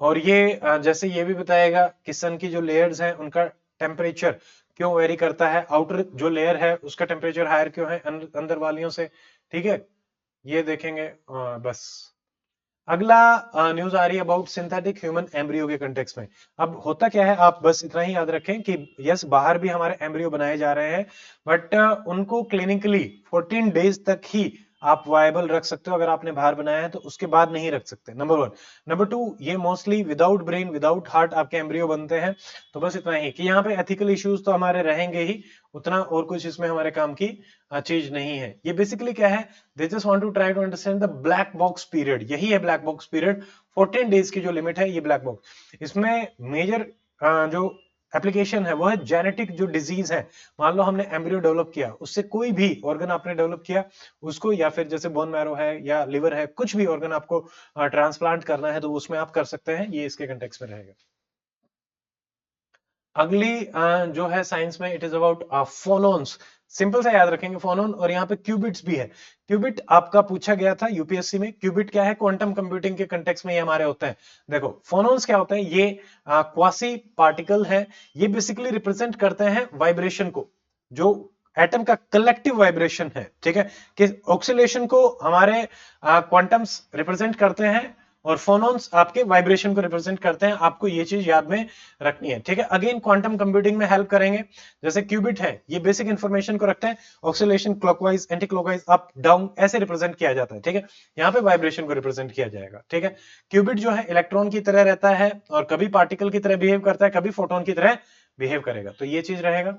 और ये जैसे ये भी बताएगा कि सन की जो लेयर्स हैं उनका टेम्परेचर क्यों वेरी करता है, आउटर जो लेयर है उसका टेम्परेचर हायर क्यों है अंदर वालियों से, ठीक है, ये देखेंगे। बस अगला न्यूज आ रही है अबाउट सिंथेटिक ह्यूमन एम्ब्रियो के कंटेक्स्ट में। अब होता क्या है, आप बस इतना ही याद रखें कि यस बाहर भी हमारे एम्ब्रियो बनाए जा रहे हैं, बट उनको क्लिनिकली 14 डेज तक ही आप वायबल रख सकते हो। अगर आपने बाहर बनाया है तो उसके बाद नहीं रख सकते, नंबर 1। नंबर 2, ये mostly without brain without heart आपके एम्ब्रियो बनते हैं। तो बस इतना ही कि यहाँ पे एथिकल इश्यूज तो हमारे रहेंगे ही, उतना और कुछ इसमें हमारे काम की चीज नहीं है। ये बेसिकली क्या है, they just want to try to understand the black box period, यही है ब्लैक बॉक्स पीरियड। 14 डेज की जो लिमिट है ये ब्लैक बॉक्स। इसमें मेजर जो एप्लीकेशन है वो है जेनेटिक जो डिजीज है। मान लो हमने एम्ब्रियो डेवलप किया, उससे कोई भी ऑर्गन आपने डेवलप किया उसको, या फिर जैसे बोन मैरो है या लिवर है, कुछ भी ऑर्गन आपको ट्रांसप्लांट करना है तो उसमें आप कर सकते हैं, ये इसके कंटेक्स्ट में रहेगा। अगली जो है साइंस में, इट इज अबाउट फोनोन्स। सिंपल सा याद रखेंगे फोनोन, और यहाँ पे क्यूबिट्स भी है। क्यूबिट आपका पूछा गया था यूपीएससी में, क्यूबिट क्या है, क्वांटम कंप्यूटिंग के कंटेक्स्ट में ये हमारे होते हैं। देखो फोनोन्स क्या होते हैं, ये क्वासी पार्टिकल है, ये बेसिकली रिप्रेजेंट करते हैं वाइब्रेशन को, जो एटम का कलेक्टिव वाइब्रेशन है, ठीक है, कि ऑक्सीलेशन को हमारे क्वांटम्स रिप्रेजेंट करते हैं और फोनोन्स आपके वाइब्रेशन को रिप्रेजेंट करते हैं। आपको ये चीज याद में रखनी है, ठीक है। अगेन क्वांटम कंप्यूटिंग में हेल्प करेंगे। जैसे क्यूबिट है, ये बेसिक इंफॉर्मेशन को रखते हैं, oscillation clockwise anti clockwise up down ऐसे रिप्रेजेंट किया जाता है, ठीक है। यहाँ पे वाइब्रेशन को रिप्रेजेंट किया जाएगा, ठीक है। क्यूबिट जो है इलेक्ट्रॉन की तरह रहता है और कभी पार्टिकल की तरह बिहेव करता है, कभी फोटोन की तरह बिहेव करेगा, तो ये चीज रहेगा।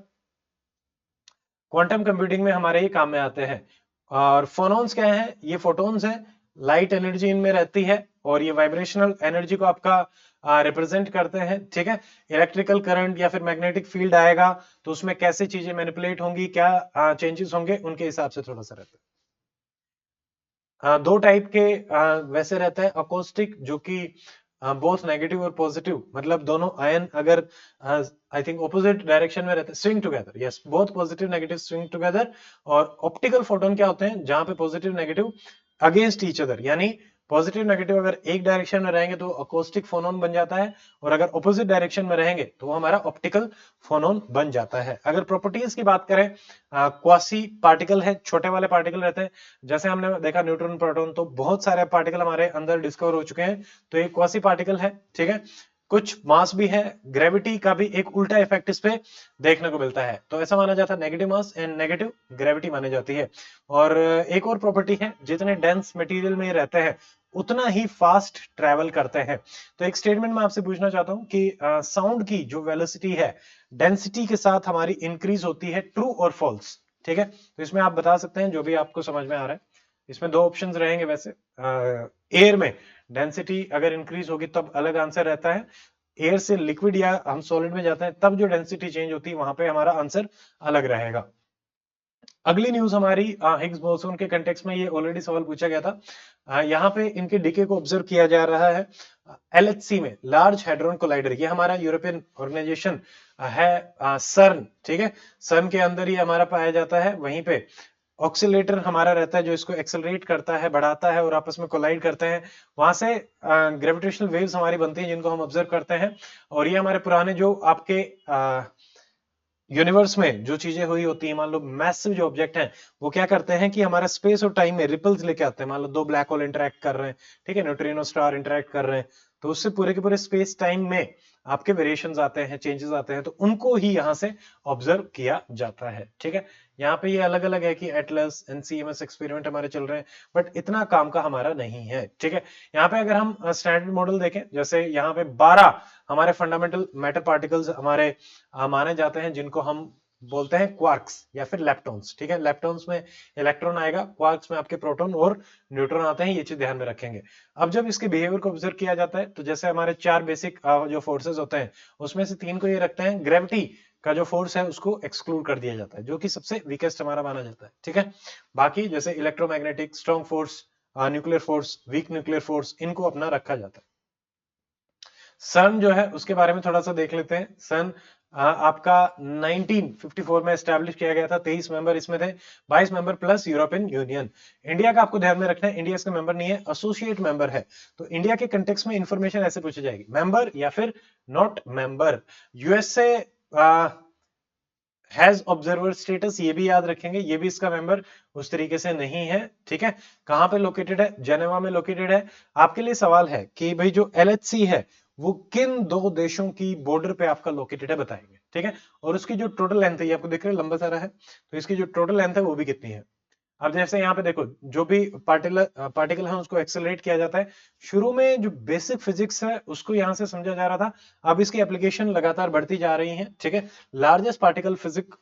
क्वांटम कंप्यूटिंग में हमारे ये काम में आते हैं। और फोनोन्स क्या है, ये फोटोन्स है, लाइट एनर्जी इनमें रहती है और ये वाइब्रेशनल एनर्जी को आपका रिप्रेजेंट करते हैं, ठीक है। इलेक्ट्रिकल करंट या फिर मैग्नेटिक फील्ड आएगा तो उसमें कैसे चीजें मैनिपुलेट होंगी, क्या चेंजेस होंगे, उनके हिसाब से थोड़ा सा रहता है। दो टाइप के वैसे रहता है, अकोस्टिक जो कि बोथ नेगेटिव और पॉजिटिव, मतलब दोनों आयन अगर आई थिंक ऑपोजिट डायरेक्शन में रहते हैं, swing together, yes, both positive negative swing together. और ऑप्टिकल फोटोन क्या होते हैं, जहां पे positive negative against each other, यानी पॉजिटिव नेगेटिव अगर एक डायरेक्शन में रहेंगे तो अकोस्टिक फोनोन बन जाता है, और अगर ऑपोजिट डायरेक्शन में रहेंगे तो वो हमारा ऑप्टिकल फोनोन बन जाता है। अगर प्रॉपर्टीज की बात करें, क्वासी पार्टिकल है, छोटे वाले पार्टिकल रहते हैं, जैसे हमने देखा न्यूट्रॉन प्रोटॉन, तो बहुत सारे पार्टिकल हमारे अंदर डिस्कवर हो चुके हैं, तो एक क्वासी पार्टिकल है, ठीक है। कुछ मास भी है, ग्रेविटी का भी एक उल्टा इफेक्ट इस पे देखने को मिलता है, तो ऐसा माना जाता है negative mass and negative gravity मानी जाती है। और एक और प्रॉपर्टी है, जितने डेंस मटेरियल में रहते हैं उतना ही फास्ट ट्रेवल करते हैं। तो एक स्टेटमेंट मैं आपसे पूछना चाहता हूं कि साउंड की जो वेलोसिटी है डेंसिटी के साथ हमारी इंक्रीज होती है, ट्रू और फॉल्स, ठीक है। तो इसमें आप बता सकते हैं जो भी आपको समझ में आ रहा है। इसमें दो ऑप्शंस रहेंगे वैसे, एयर में डेंसिटी अगर इंक्रीज होगी तब अलग आंसर रहता है, एयर से लिक्विड या हम सॉलिड में जाते हैं तब जो डेंसिटी चेंज होती है वहां पे हमारा आंसर अलग रहेगा। अगली न्यूज हमारी हिग्स बोसोन के कंटेक्स्ट में, ये ऑलरेडी सवाल पूछा गया था। यहाँ पे इनके डीके को ऑब्जर्व किया जा रहा है एलएचसी में, लार्ज हैड्रॉन कोलाइडर, ये हमारा यूरोपियन ऑर्गेनाइजेशन है, सर्न, ठीक है। सर्न के अंदर ही हमारा पाया जाता है, वहीं पे ऑक्सीलेटर हमारा रहता है जो इसको एक्सेलरेट करता है, बढ़ाता है और आपस में कोलाइड करते हैं, वहां से ग्रेविटेशनल वेव्स हमारी बनती हैं जिनको हम ऑब्जर्व करते हैं। और ये हमारे पुराने जो आपके यूनिवर्स में जो चीजें हुई होती हैं, मान लो मैसिव जो ऑब्जेक्ट हैं, वो क्या करते हैं कि हमारा स्पेस और टाइम में रिपल्स लेके आते हैं। मान लो दो ब्लैक होल इंटरेक्ट कर रहे हैं, ठीक है, न्यूट्रिनो स्टार इंटरेक्ट कर रहे हैं, तो उससे पूरे के पूरे स्पेस टाइम में आपके वेरिएशंस आते हैं, चेंजेस आते हैं, तो उनको ही यहाँ से ऑब्जर्व किया जाता है, ठीक है। यहाँ पे ये अलग अलग है कि एटलस एनसीएमएस एक्सपेरिमेंट हमारे चल रहे हैं, बट इतना काम का हमारा नहीं है, ठीक है। यहाँ पे अगर हम स्टैंडर्ड मॉडल देखें, जैसे यहाँ पे 12 हमारे फंडामेंटल मैटर पार्टिकल्स हमारे माने जाते हैं, जिनको हम बोलते हैं क्वार्क्स या फिर लेप्टॉन्स, ठीक है। लेप्टॉन्स में इलेक्ट्रॉन आएगा, क्वार्क्स में आपके प्रोटॉन और न्यूट्रॉन आते हैं, ये चीज ध्यान में रखेंगे। अब जब इसके बिहेवियर को ऑब्जर्व किया जाता है तो जैसे हमारे चार बेसिक जो फोर्सेस होते हैं उसमें से तीन को ये रखते हैं, ग्रेविटी का जो फोर्स है उसको एक्सक्लूड कर दिया जाता है, जो कि सबसे वीकेस्ट हमारा माना जाता है, ठीक है। बाकी जैसे electromagnetic, strong force, nuclear force, weak nuclear force, इनको अपना रखा जाता है। सन जो है उसके बारे में थोड़ा सा देख लेते हैं। सन आपका 1954 में एस्टैब्लिश किया गया था। 23 मेंबर इसमें थे, 22 member plus European union. India का आपको ध्यान में रखना है, इंडिया इसका मेंबर नहीं है, एसोसिएट मेंबर है। तो इंडिया के कंटेक्स्ट में इंफॉर्मेशन ऐसे पूछी जाएगी, मेंबर या फिर not member. USA has observer status, ये भी याद रखेंगे, ये भी इसका मेंबर उस तरीके से नहीं है। ठीक है, कहां पे लोकेटेड है? जेनेवा में लोकेटेड है। आपके लिए सवाल है कि भाई जो एलएचसी है वो किन दो देशों की बॉर्डर पे आपका लोकेटेड है, बताएंगे। ठीक है, और उसकी जो टोटल लेंथ है, ये आपको दिख रहा है लंबा सारा है, तो इसकी जो टोटल लेंथ है वो भी कितनी है। अब जैसे यहाँ पे देखो, जो भी पार्टिकल है उसको एक्सेलरेट किया जाता है। शुरू में जो बेसिक फिजिक्स है उसको यहाँ से समझा जा रहा था, अब इसकी एप्लीकेशन लगातार बढ़ती जा रही है। ठीक है, लार्जेस्ट पार्टिकल फिजिक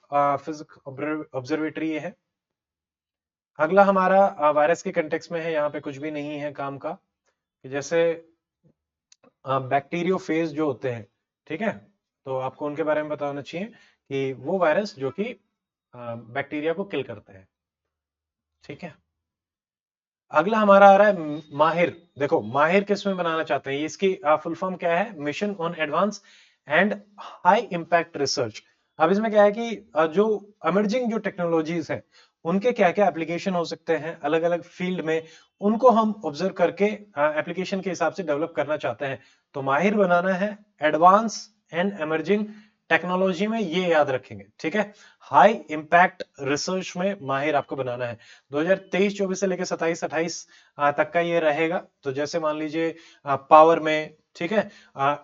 ऑब्जर्वेटरी ये है। अगला हमारा वायरस के कंटेक्स्ट में है, यहाँ पे कुछ भी नहीं है काम का, जैसे बैक्टीरियोफेज जो होते हैं। ठीक है, तो आपको उनके बारे में बताना चाहिए कि वो वायरस जो कि बैक्टीरिया को किल करते हैं। ठीक है, अगला हमारा आ रहा है माहिर। देखो माहिर किस में बनाना चाहते हैं, इसकी फुल फॉर्म क्या है? Mission on advance and high impact research. अब इसमें क्या है कि जो इमर्जिंग जो टेक्नोलॉजीज है उनके क्या क्या एप्लीकेशन हो सकते हैं अलग अलग फील्ड में, उनको हम ऑब्जर्व करके एप्लीकेशन के हिसाब से डेवलप करना चाहते हैं। तो माहिर बनाना है, एडवांस एंड इमर्जिंग टेक्नोलॉजी में, ये याद रखेंगे। ठीक है, हाई इंपैक्ट रिसर्च में माहिर आपको बनाना है। 2023-24 से लेकर 27-28 तक का ये रहेगा। तो जैसे मान लीजिए पावर में, ठीक है,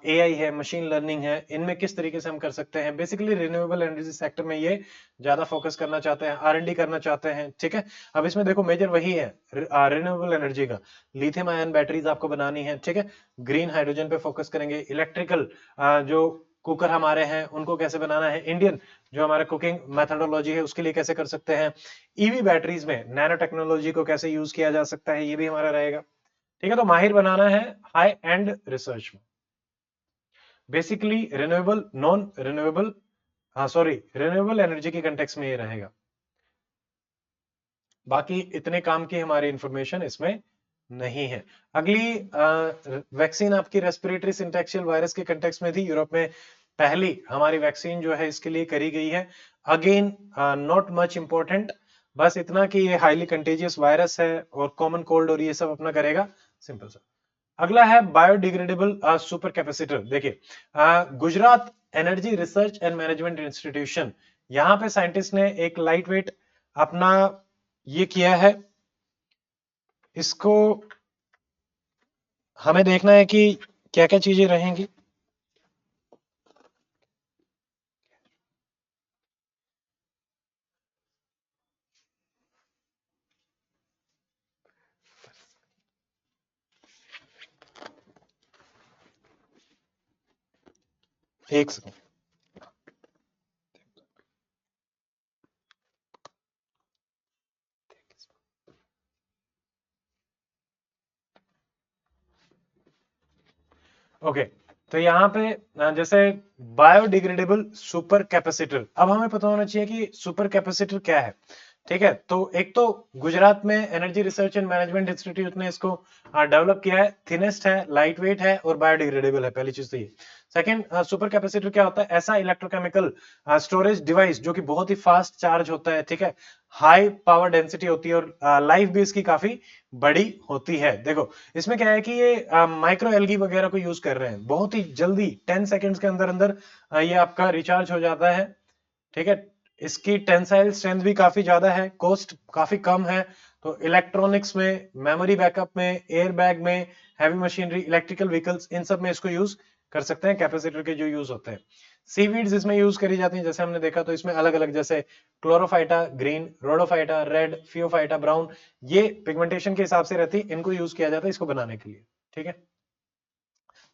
एआई है, मशीन लर्निंग है, इनमें किस तरीके से हम कर सकते हैं। बेसिकली रिन्यूएबल एनर्जी सेक्टर में ये ज्यादा फोकस करना चाहते हैं, आर&डी करना चाहते हैं। ठीक है, अब इसमें देखो मेजर वही है रिन्यूएबल एनर्जी का, लिथियम आयन बैटरीज आपको बनानी है। ठीक है, ग्रीन हाइड्रोजन पे फोकस करेंगे। इलेक्ट्रिकल जो कुकर हमारे हैं उनको कैसे बनाना है, इंडियन जो हमारा कुकिंग मेथोडोलॉजी है उसके लिए कैसे कर सकते हैं, ईवी बैटरीज में नैनो टेक्नोलॉजी को कैसे यूज किया जा सकता है, ये भी हमारा रहेगा। ठीक है, तो माहिर बनाना है हाई एंड रिसर्च में। बेसिकली रिन्यूएबल, नॉन रिन्यूएबल, हाँ सॉरी, रिन्यूएबल एनर्जी के कंटेक्स में ये रहेगा। बाकी इतने काम की हमारी इंफॉर्मेशन इसमें नहीं है। अगली वैक्सीन आपकी रेस्पिरेटरी सिंटैक्शियल वायरस के कंटेक्स में थी, यूरोप में पहली हमारी वैक्सीन जो है इसके लिए करी गई है। अगेन नॉट मच इंपॉर्टेंट, बस इतना कि ये हाईली कंटेजियस वायरस है और कॉमन कोल्ड और ये सब अपना करेगा, सिंपल सा। अगला है बायोडिग्रेडेबल सुपर कैपेसिटर। देखिए Gujarat energy research and management institution, यहाँ पे साइंटिस्ट ने एक लाइट वेट अपना ये किया है। इसको हमें देखना है कि क्या क्या चीजें रहेंगी। एक सेकंड। ओके, तो यहाँ पे जैसे बायोडिग्रेडेबल सुपर कैपेसिटर, अब हमें पता होना चाहिए कि सुपर कैपेसिटर क्या है। ठीक है, तो एक तो गुजरात में energy research and management institute ने इसको डेवलप किया है, थिनेस्ट है, लाइट वेट है और बायोडिग्रेडेबल है, पहली चीज तो ये। सेकंड, सुपर कैपेसिटर क्या होता है? ऐसा इलेक्ट्रोकेमिकल स्टोरेज डिवाइस जो कि बहुत ही फास्ट चार्ज होता है। ठीक है, हाई पावर डेंसिटी होती है और लाइफ भी इसकी काफी बड़ी होती है। देखो इसमें क्या है कि ये माइक्रो एल्गी वगैरह को यूज कर रहे हैं, बहुत ही जल्दी 10 सेकेंड्स के अंदर अंदर ये आपका रिचार्ज हो जाता है। ठीक है, इसकी टेंसाइल स्ट्रेंथ भी काफी ज्यादा है, कॉस्ट काफी कम है। तो इलेक्ट्रॉनिक्स में, मेमोरी बैकअप में, एयर बैग में, हैवी मशीनरी, इलेक्ट्रिकल व्हीकल्स, इन सब में इसको यूज कर सकते हैं, कैपेसिटर के जो यूज होते हैं। सीवीड्स इसमें यूज करी जाती हैं, जैसे हमने देखा, तो इसमें अलग अलग जैसे chlorophyta green, rhodophyta red, phaeophyta brown, ये पिगमेंटेशन के हिसाब से रहती है, इनको यूज किया जाता है इसको बनाने के लिए। ठीक है,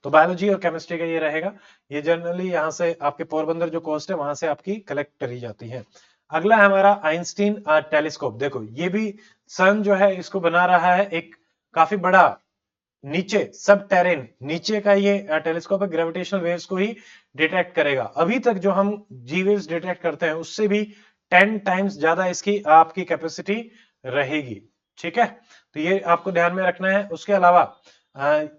तो बायोलॉजी और केमिस्ट्री का ये रहेगा। ये जनरली यहाँ से आपके पोरबंदर जो कोस्ट है वहां से आपकी कलेक्ट करी जाती है। अगला है हमारा आइंस्टीन टेलीस्कोप। देखो ये भी सन जो है इसको बना रहा है, एक काफी बड़ा नीचे सब टेरेन नीचे का ये टेलीस्कोप है, ग्रेविटेशनल वेव्स को ही डिटेक्ट करेगा। अभी तक जो हम जी वेव्स डिटेक्ट करते हैं उससे भी 10 टाइम्स ज्यादा इसकी आपकी कैपेसिटी रहेगी। ठीक है, तो ये आपको ध्यान में रखना है। उसके अलावा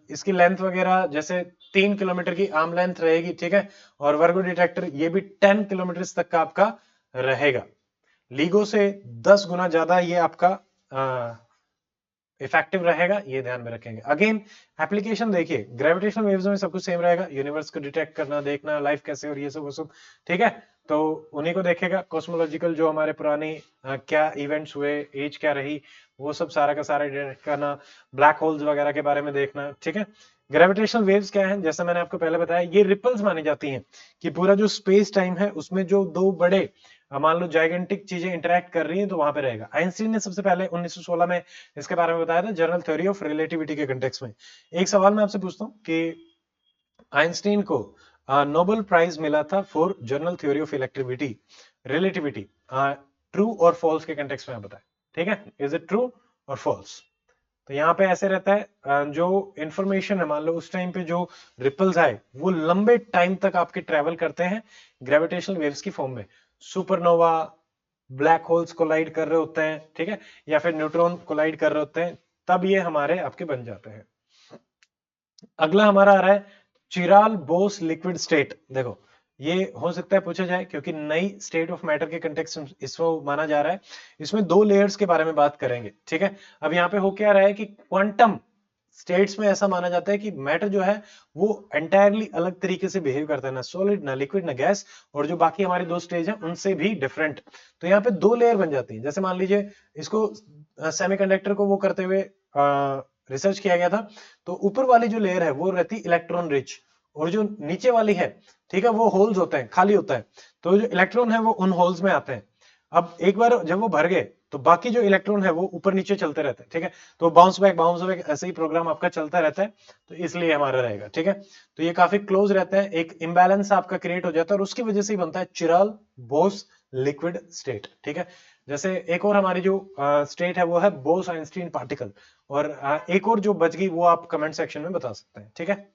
इसकी लेंथ वगैरह जैसे 3 किलोमीटर की आर्म लेंथ रहेगी, ठीक है। और वर्गो डिटेक्टर ये भी 10 किलोमीटर तक का आपका रहेगा। लीगो से 10 गुना ज्यादा ये आपका इफेक्टिव रहेगा, ये ध्यान में रखेंगे। अगेन एप्लीकेशन देखिए, ग्रेविटेशनल वेव्स में सब कुछ सेम रहेगा, यूनिवर्स को डिटेक्ट करना, देखना लाइफ कैसे हो रही है, सब वो सब, ठीक है। तो उन्हीं को देखेगा। कॉस्मोलॉजिकल जो हमारे पुरानी क्या इवेंट्स हुए, एज क्या रही, वो सब सारा का सारा डिटेक्ट करना, ब्लैक होल्स वगैरह के बारे में देखना, ठीक है। ग्रेविटेशनल वेव्स क्या है, जैसा मैंने आपको पहले बताया, ये रिपल्स मानी जाती हैं कि पूरा जो स्पेस टाइम है उसमें जो दो बड़े मान लो जाइगेंटिक चीजें इंटरेक्ट कर रही हैं तो वहां पे रहेगा। आइंस्टीन ने सबसे पहले 1916 में इसके बारे में बताया था, जनरल थ्योरी ऑफ रिलेटिविटी के कंटेक्स्ट में। एक सवाल मैं आपसे पूछता हूँ कि आइंस्टीन को नोबेल प्राइज मिला था for general theory of electricity relativity, true और फॉल्स के कंटेक्स्ट में आप बताएं, ठीक है। इज इट ट्रू और फॉल्स? तो यहाँ पे ऐसे रहता है, जो इंफॉर्मेशन है मान लो उस टाइम पे जो रिपल्स आए वो लंबे टाइम तक आपके ट्रेवल करते हैं ग्रेविटेशनल वेव्स की फॉर्म में। सुपरनोवा, ब्लैक होल्स कोलाइड कर रहे होते हैं, ठीक है, या फिर न्यूट्रॉन कोलाइड कर रहे होते हैं, तब ये हमारे आपके बन जाते हैं। अगला हमारा आ रहा है चिराल बोस लिक्विड स्टेट। देखो ये हो सकता है पूछा जाए क्योंकि नई स्टेट ऑफ मैटर के कंटेक्स्ट इसको माना जा रहा है। इसमें दो लेयर्स के बारे में बात करेंगे, ठीक है। अब यहाँ पे हो क्या रहा है कि क्वांटम स्टेट्स में ऐसा माना जाता है कि मैटर जो है वो एंटायरली अलग तरीके से बिहेव करता है, ना सॉलिड ना लिक्विड ना गैस, और जो बाकी हमारी दो स्टेज है उनसे भी डिफरेंट। तो यहाँ पे दो लेयर बन जाती है। जैसे मान लीजिए इसको सेमीकंडक्टर को वो करते हुए रिसर्च किया गया था, तो ऊपर वाली जो लेयर है वो रहती इलेक्ट्रॉन रिच, और जो नीचे वाली है, ठीक है, वो होल्स होते हैं, खाली होता है। तो जो इलेक्ट्रॉन है वो उन होल्स में आते हैं। अब एक बार जब वो भर गए तो बाकी जो इलेक्ट्रॉन है वो ऊपर नीचे चलते रहते हैं, ठीक है। तो बाउंस बैक ऐसे ही प्रोग्राम आपका चलता रहता है, तो इसलिए हमारा रहेगा, ठीक है। तो ये काफी क्लोज रहता है, एक इम्बैलेंस आपका क्रिएट हो जाता है और उसकी वजह से ही बनता है चिराल बोस लिक्विड स्टेट, ठीक है। जैसे एक और हमारी जो स्टेट है वो है बोस आइंस्टीन पार्टिकल, और एक और जो बच गई वो आप कमेंट सेक्शन में बता सकते हैं, ठीक है।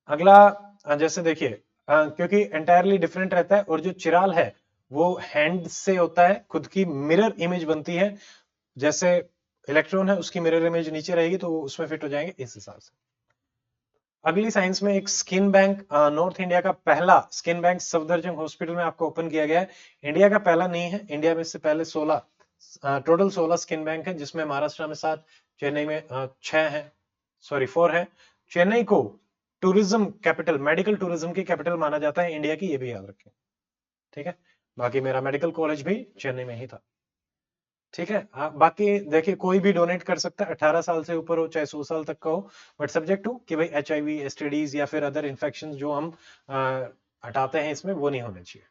अगला जैसे देखिए, क्योंकि एंटायरली डिफरेंट रहता है, और जो चिराल है वो हैंड से होता है, खुद की मिरर इमेज बनती है। जैसे इलेक्ट्रॉन है उसकी मिरर इमेज नीचे रहेगी तो वो उसमें फिट हो जाएंगे इस हिसाब से। अगली साइंस में एक स्किन बैंक, नॉर्थ इंडिया का पहला स्किन बैंक सफदरजंग हॉस्पिटल में आपको ओपन किया गया है। इंडिया का पहला नहीं है, इंडिया में इससे पहले 16 टोटल 16 स्किन बैंक है, जिसमें महाराष्ट्र में 7, चेन्नई में 6 है, सॉरी 4 है। चेन्नई को टूरिज्म कैपिटल, मेडिकल टूरिज्म की कैपिटल माना जाता है इंडिया की, ये भी याद रखें, ठीक है। बाकी मेरा मेडिकल कॉलेज भी चेन्नई में ही था, ठीक है। बाकी देखिए कोई भी डोनेट कर सकता है, 18 साल से ऊपर हो चाहे 100 साल तक का हो, बट सब्जेक्ट टू कि भाई HIV STDs या फिर अदर इन्फेक्शन जो हम हटाते हैं इसमें, वो नहीं होने चाहिए।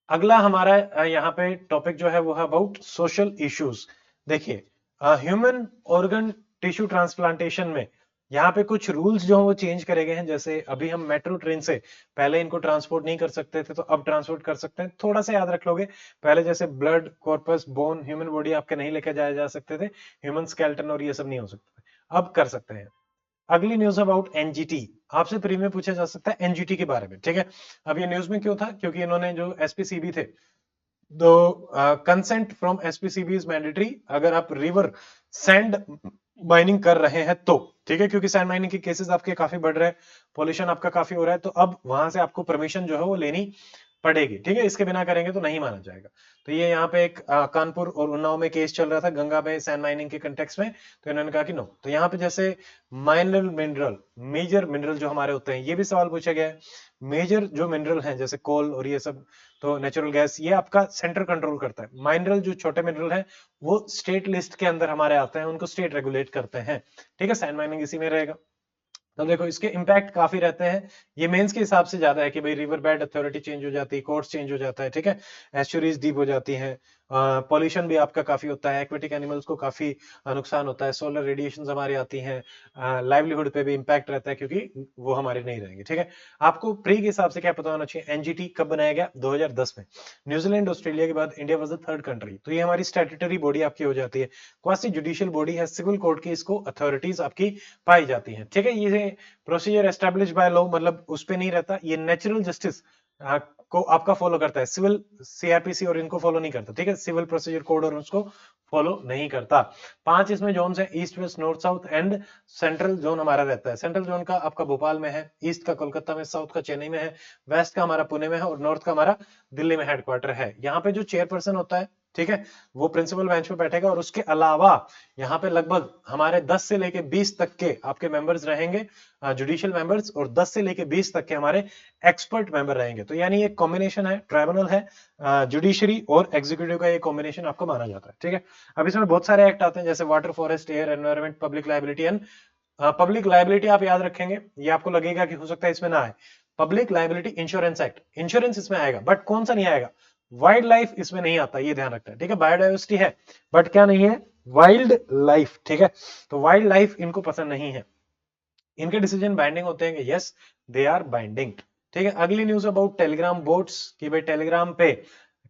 अगला हमारा यहाँ पे टॉपिक जो है वो है अबाउट सोशल इश्यूज। देखिए ह्यूमन ऑर्गन टिश्यू ट्रांसप्लांटेशन में यहाँ पे कुछ रूल्स जो हैं वो चेंज करे गए हैं। जैसे अभी हम मेट्रो ट्रेन से पहले इनको ट्रांसपोर्ट नहीं कर सकते थे, तो अब ट्रांसपोर्ट कर सकते हैं। थोड़ा सा याद रख लोगे, पहले जैसे blood, corpus, bone, human body आपके नहीं लेके जाए जा सकते थे, ह्यूमन स्केलेटन और ये सब नहीं हो सकते थे, अब कर सकते हैं। अगली न्यूज अबाउट एनजीटी, आपसे प्री में पूछा जा सकता है एनजीटी के बारे में, ठीक है। अब ये न्यूज में क्यों था, क्योंकि इन्होंने जो एसपीसीबी थे, तो consent from SPCB is mandatory अगर आप रिवर सैंड माइनिंग कर रहे हैं तो, ठीक है, क्योंकि सैंड माइनिंग के केसेस आपके काफी बढ़ रहे हैं, पॉल्यूशन आपका काफी हो रहा है, तो अब वहां से आपको परमिशन जो है वो लेनी पड़ेगी, ठीक है। इसके बिना करेंगे तो नहीं माना जाएगा। तो ये यहाँ पे एक कानपुर और उन्नाव में केस चल रहा था गंगा में सैंड माइनिंग के कंटेक्स्ट में, तो इन्होंने कहा कि नो। तो यहाँ पे जैसे माइनर मिनरल, मेजर मिनरल जो हमारे होते हैं, ये भी सवाल पूछा गया है। मेजर जो मिनरल हैं जैसे कोल और ये सब, तो नेचुरल गैस, ये आपका सेंटर कंट्रोल करता है। माइनरल जो छोटे मिनरल हैं वो स्टेट लिस्ट के अंदर हमारे आते हैं, उनको स्टेट रेगुलेट करते हैं, ठीक है। सैंड माइनिंग इसी में रहेगा। तो देखो इसके इम्पैक्ट काफी रहते हैं। ये मेंस के हिसाब से ज्यादा है कि भाई रिवर बेड अथॉरिटी चेंज हो जाती है, कोर्स चेंज हो जाता है, ठीक है, एस्चुरीज डीप हो जाती हैं, पॉल्यूशन भी आपका काफी होता है, एक्वेटिक एनिमल्स को काफी नुकसान होता है, सोलर रेडिएशन हमारी आती हैं, लाइवलीहुड पे भी इम्पैक्ट रहता है क्योंकि वो हमारे नहीं रहेंगे, ठीक है। आपको प्री के हिसाब से क्या पता होना चाहिए, एनजीटी कब बनाया गया, 2010 में। न्यूजीलैंड ऑस्ट्रेलिया के बाद India was the third country. तो ये हमारी स्टैट्यूटरी बॉडी आपकी हो जाती है, क्वासी जुडिशियल बॉडी है, सिविल कोर्ट की इसको अथॉरिटीज आपकी पाई जाती है, ठीक है। ये प्रोसीजर एस्टेब्लिश बाय लॉ, मतलब उस पे नहीं रहता, ये नेचुरल जस्टिस को आपका फॉलो करता है, सिविल सीआरपीसी और इनको फॉलो नहीं करता, ठीक है, सिविल प्रोसीजर कोड और उसको फॉलो नहीं करता। 5 इसमें जोन है, east west north south and central zone हमारा रहता है। सेंट्रल जोन का आपका भोपाल में है, ईस्ट का कोलकाता में, साउथ का चेन्नई में है, वेस्ट का हमारा पुणे में है और नॉर्थ का हमारा दिल्ली में हेडक्वार्टर है। यहाँ पे जो चेयरपर्सन होता है, ठीक है, वो प्रिंसिपल बेंच पे बैठेगा और उसके अलावा यहाँ पे लगभग हमारे 10 से लेके 20 तक के आपके मेंबर्स रहेंगे, जुडिशियल मेंबर्स, और 10 से लेके 20 तक के हमारे एक्सपर्ट मेंबर रहेंगे। तो यानी ये कॉम्बिनेशन है, ट्राइब्यूनल है, जुडिशरी और एग्जीक्यूटिव का ये कॉम्बिनेशन आपको माना जाता है, ठीक है। अब इसमें बहुत सारे एक्ट आते हैं जैसे water, forest, air, environment, public liability and public liability आप याद रखेंगे, ये आपको लगेगा कि हो सकता है इसमें ना आए। Public liability insurance act, insurance इसमें आएगा, बट कौन सा नहीं आएगा, वाइल्ड लाइफ इसमें नहीं आता, ये ध्यान रखना है, ठीक है। बायोडाइवर्सिटी है बट क्या नहीं है, वाइल्ड लाइफ, ठीक है। तो वाइल्ड लाइफ इनको पसंद नहीं है। इनके डिसीजन बाइंडिंग होते हैं कि यस दे आर बाइंडिंग, ठीक है। अगली न्यूज अबाउट टेलीग्राम बोट्स, कि भाई टेलीग्राम पे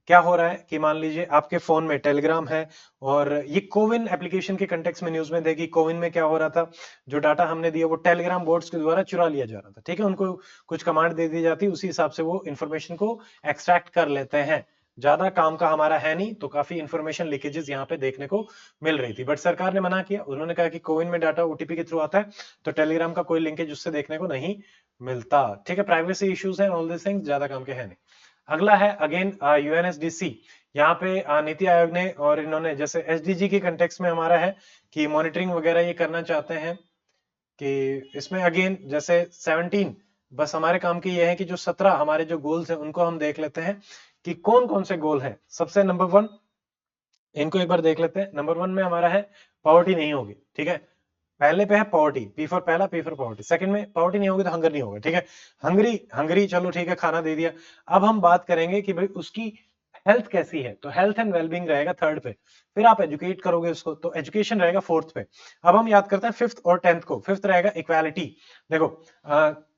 क्या हो रहा है कि मान लीजिए आपके फोन में टेलीग्राम है और ये कोविन एप्लीकेशन के कंटेक्स्ट में न्यूज में देखी, कोविन में क्या हो रहा था, जो डाटा हमने दिया वो टेलीग्राम बोट्स के द्वारा चुरा लिया जा रहा था, ठीक है। उनको कुछ कमांड दे दी जाती, उसी हिसाब से वो इंफॉर्मेशन को एक्सट्रैक्ट कर लेते हैं। ज्यादा काम का हमारा है नहीं, तो काफी इंफॉर्मेशन लीकेजेस यहाँ पे देखने को मिल रही थी, बट सरकार ने मना किया। उन्होंने कहा कि कोविन में डाटा ओटीपी के थ्रू आता है, तो टेलीग्राम का कोई लिंकेज उससे देखने को नहीं मिलता, ठीक है। प्राइवेसी इश्यूज हैं, ऑल दिस थिंग्स ज्यादा काम के है नहीं। अगला है अगेन यूएनएसडीसी, यहाँ पे नीति आयोग ने और इन्होंने जैसे एसडीजी के कंटेक्स्ट में हमारा है कि मॉनिटरिंग वगैरह ये करना चाहते हैं, कि इसमें अगेन जैसे 17, बस हमारे काम की ये है कि जो 17 हमारे जो गोल्स हैं उनको हम देख लेते हैं कि कौन कौन से गोल हैं। सबसे नंबर 1, इनको एक बार देख लेते हैं। नंबर 1 में हमारा है पॉवर्टी नहीं होगी, ठीक है। पहले पे है पॉवर्टी, पी फॉर पहला, पी फॉर पॉवर्टी। सेकंड में पॉवर्टी नहीं होगी तो हंगर नहीं होगा, ठीक है। हंगरी हंगरी चलो ठीक है, खाना दे दिया। अब हम बात करेंगे कि भाई उसकी हेल्थ कैसी है, तो हेल्थ एंड वेलबींग रहेगा थर्ड पे। फिर आप एजुकेट करोगे उसको, तो एजुकेशन रहेगा फोर्थ पे। अब हम याद करते हैं फिफ्थ और 10th को। फिफ्थ रहेगा इक्वालिटी, देखो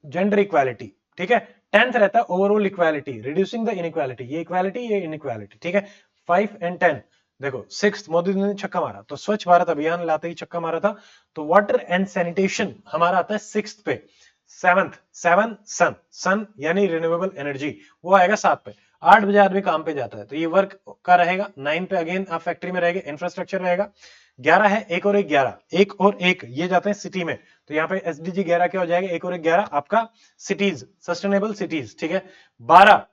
जेंडर इक्वालिटी, ठीक है। 10th रहता है overall equality, reducing the inequality, ये इक्वालिटी ये इनइक्वालिटी, ठीक है। 5 and 10, देखो 6th मोदी जी ने छक्का मारा, तो स्वच्छ भारत अभियान लाते ही छक्का मारा था, तो वाटर एंड सैनिटेशन हमारा आता है 6th पे। 7 सन, सन यानी रिन्यूएबल एनर्जी, वो आएगा 7 पे। 8 बजे आदमी काम पे जाता है, तो ये वर्क का रहेगा। 9 पे अगेन आप फैक्ट्री में रहेगा, इंफ्रास्ट्रक्चर रहेगा। 11 है एक और एक 11, एक और एक ये जाते हैं सिटी में, तो यहाँ पे एसडीजी 11 क्या हो जाएगा, एक और एक 11 आपका सिटीज, सस्टेनेबल सिटीज, ठीक है। 12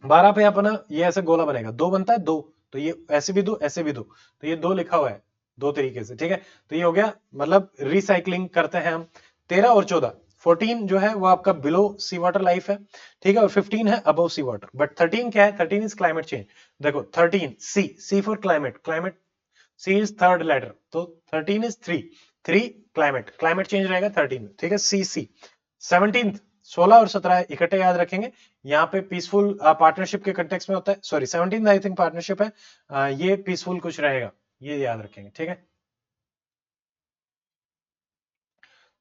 12 पे अपना ये ऐसे गोला बनेगा, 2 बनता है 2, तो ये ऐसे भी दो ऐसे भी दो, तो ये 2 लिखा हुआ है 2 तरीके से, ठीक है। तो ये हो गया, मतलब रिसाइकलिंग करते हैं हम। 13 और 14, 14 जो है वो आपका बिलो सी वाटर लाइफ है, ठीक है, और 15 है अबव सी वाटर। बट 13 क्या है, 13 इज क्लाइमेट चेंज। देखो 13 C, C for climate, climate C is third letter, तो 13 इज 3, 3 क्लाइमेट, क्लाइमेट चेंज रहेगा 13 में, ठीक है, सी सी। 17, 16 और 17 इकट्ठे याद रखेंगे, यहाँ पे पीसफुल पार्टनरशिप के कंटेक्स्ट में होता है, सॉरी 17 आई थिंक पार्टनरशिप है, ये पीसफुल कुछ रहेगा, ये याद रखेंगे, ठीक है।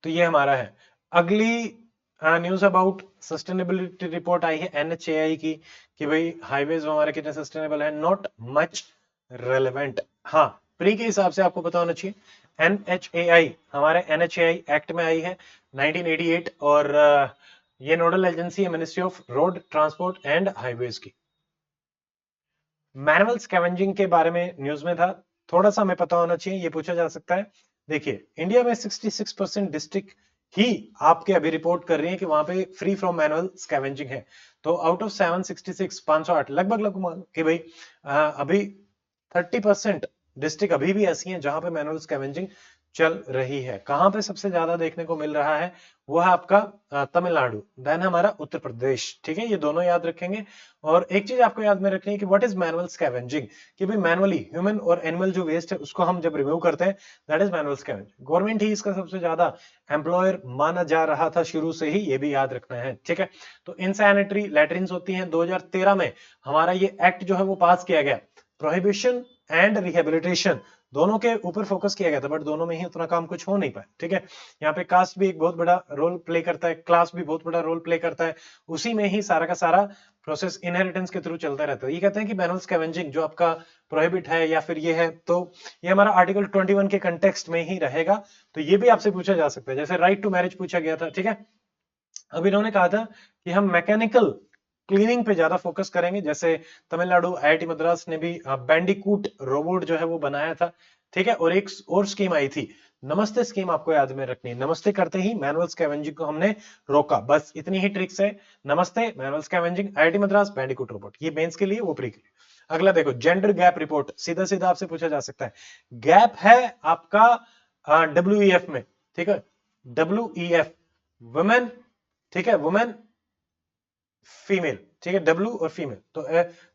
तो ये हमारा है। अगली न्यूज अबाउट सस्टेनेबिलिटी रिपोर्ट आई है एनएचएआई की, कि भाई हाईवेज हमारे कितने सस्टेनेबल है, नॉट मच रेलेवेंट। हाँ, प्री के हिसाब से आपको पता होना चाहिए। एनएचएआई हमारे एनएचएआई एक्ट में आई है 1988, और ये नोडल एजेंसी है ministry of road transport and highways की। मैनुअल स्कैवेंजिंग के बारे में न्यूज में था, थोड़ा सा हमें पता होना चाहिए, ये पूछा जा सकता है। देखिए इंडिया में 66% डिस्ट्रिक्ट ही आपके अभी रिपोर्ट कर रही है कि वहां पे फ्री फ्रॉम मैनुअल स्कैवेंजिंग है। तो आउट ऑफ 766, 508 लगभग लगभग मान कि भाई अभी 30% डिस्ट्रिक्ट अभी भी ऐसी हैं जहां पे मैनुअल स्कैवेंजिंग चल रही है। कहां पे सबसे ज्यादा देखने को मिल रहा है, वो है आपका तमिलनाडु, देन हमारा उत्तर प्रदेश, ठीक है, ये दोनों याद रखेंगे। और एक चीज आपको याद में रखनी है कि व्हाट इज मैनुअल स्कैवेंजिंग, कि भाई मैनुअली ह्यूमन और एनिमल जो वेस्ट है उसको हम जब रिमूव करते हैं, that is manual scavenging. Government ही इसका सबसे ज्यादा एम्प्लॉयर माना जा रहा था शुरू से ही, ये भी याद रखना है, ठीक है। तो इनसैनिटरी लैट्रिन्स होती हैं। 2013 में हमारा ये एक्ट जो है वो पास किया गया, प्रोहिबिशन एंड रिहेबिलिटेशन दोनों के ऊपर फोकस किया गया था, बट दोनों में ही उतना काम कुछ हो नहीं पाया, ठीक है। यहाँ पे कास्ट भी एक बहुत बड़ा रोल प्ले करता है, क्लास भी बहुत बड़ा रोल प्ले करता है, उसी में ही सारा का सारा प्रोसेस इनहेरिटेंस के थ्रू चलता रहता है। ये कहते हैं कि मैनुअल स्कैवेंजिंग जो आपका प्रोहिबिट है या फिर ये है, तो ये हमारा आर्टिकल 21 के कंटेक्स्ट में ही रहेगा। तो ये भी आपसे पूछा जा सकता है, जैसे राइट टू मैरिज पूछा गया था, ठीक है। अब इन्होंने कहा था कि हम मैकेनिकल क्लीनिंग पे ज्यादा फोकस करेंगे। जैसे तमिलनाडु आईआईटी मद्रास ने भी बैंडिकूट रोबोट जो है वो बनाया था, ठीक है। और एक और स्कीम आई थी नमस्ते स्कीम, आपको याद में रखनी है। नमस्ते करते ही मैनुअल स्कैवेंजिंग को हमने रोका, बस इतनी ही ट्रिक्स है। नमस्ते, manual scavenging, IIT Madras, Bandicoot robot, ये मेंस के लिए वो प्री के लिए। अगला देखो जेंडर गैप रिपोर्ट, सीधा सीधा आपसे पूछा जा सकता है। गैप है आपका WEF में, ठीक है, WEF वुमेन, ठीक है, वुमेन फीमेल, ठीक है, डब्ल्यू और फीमेल, तो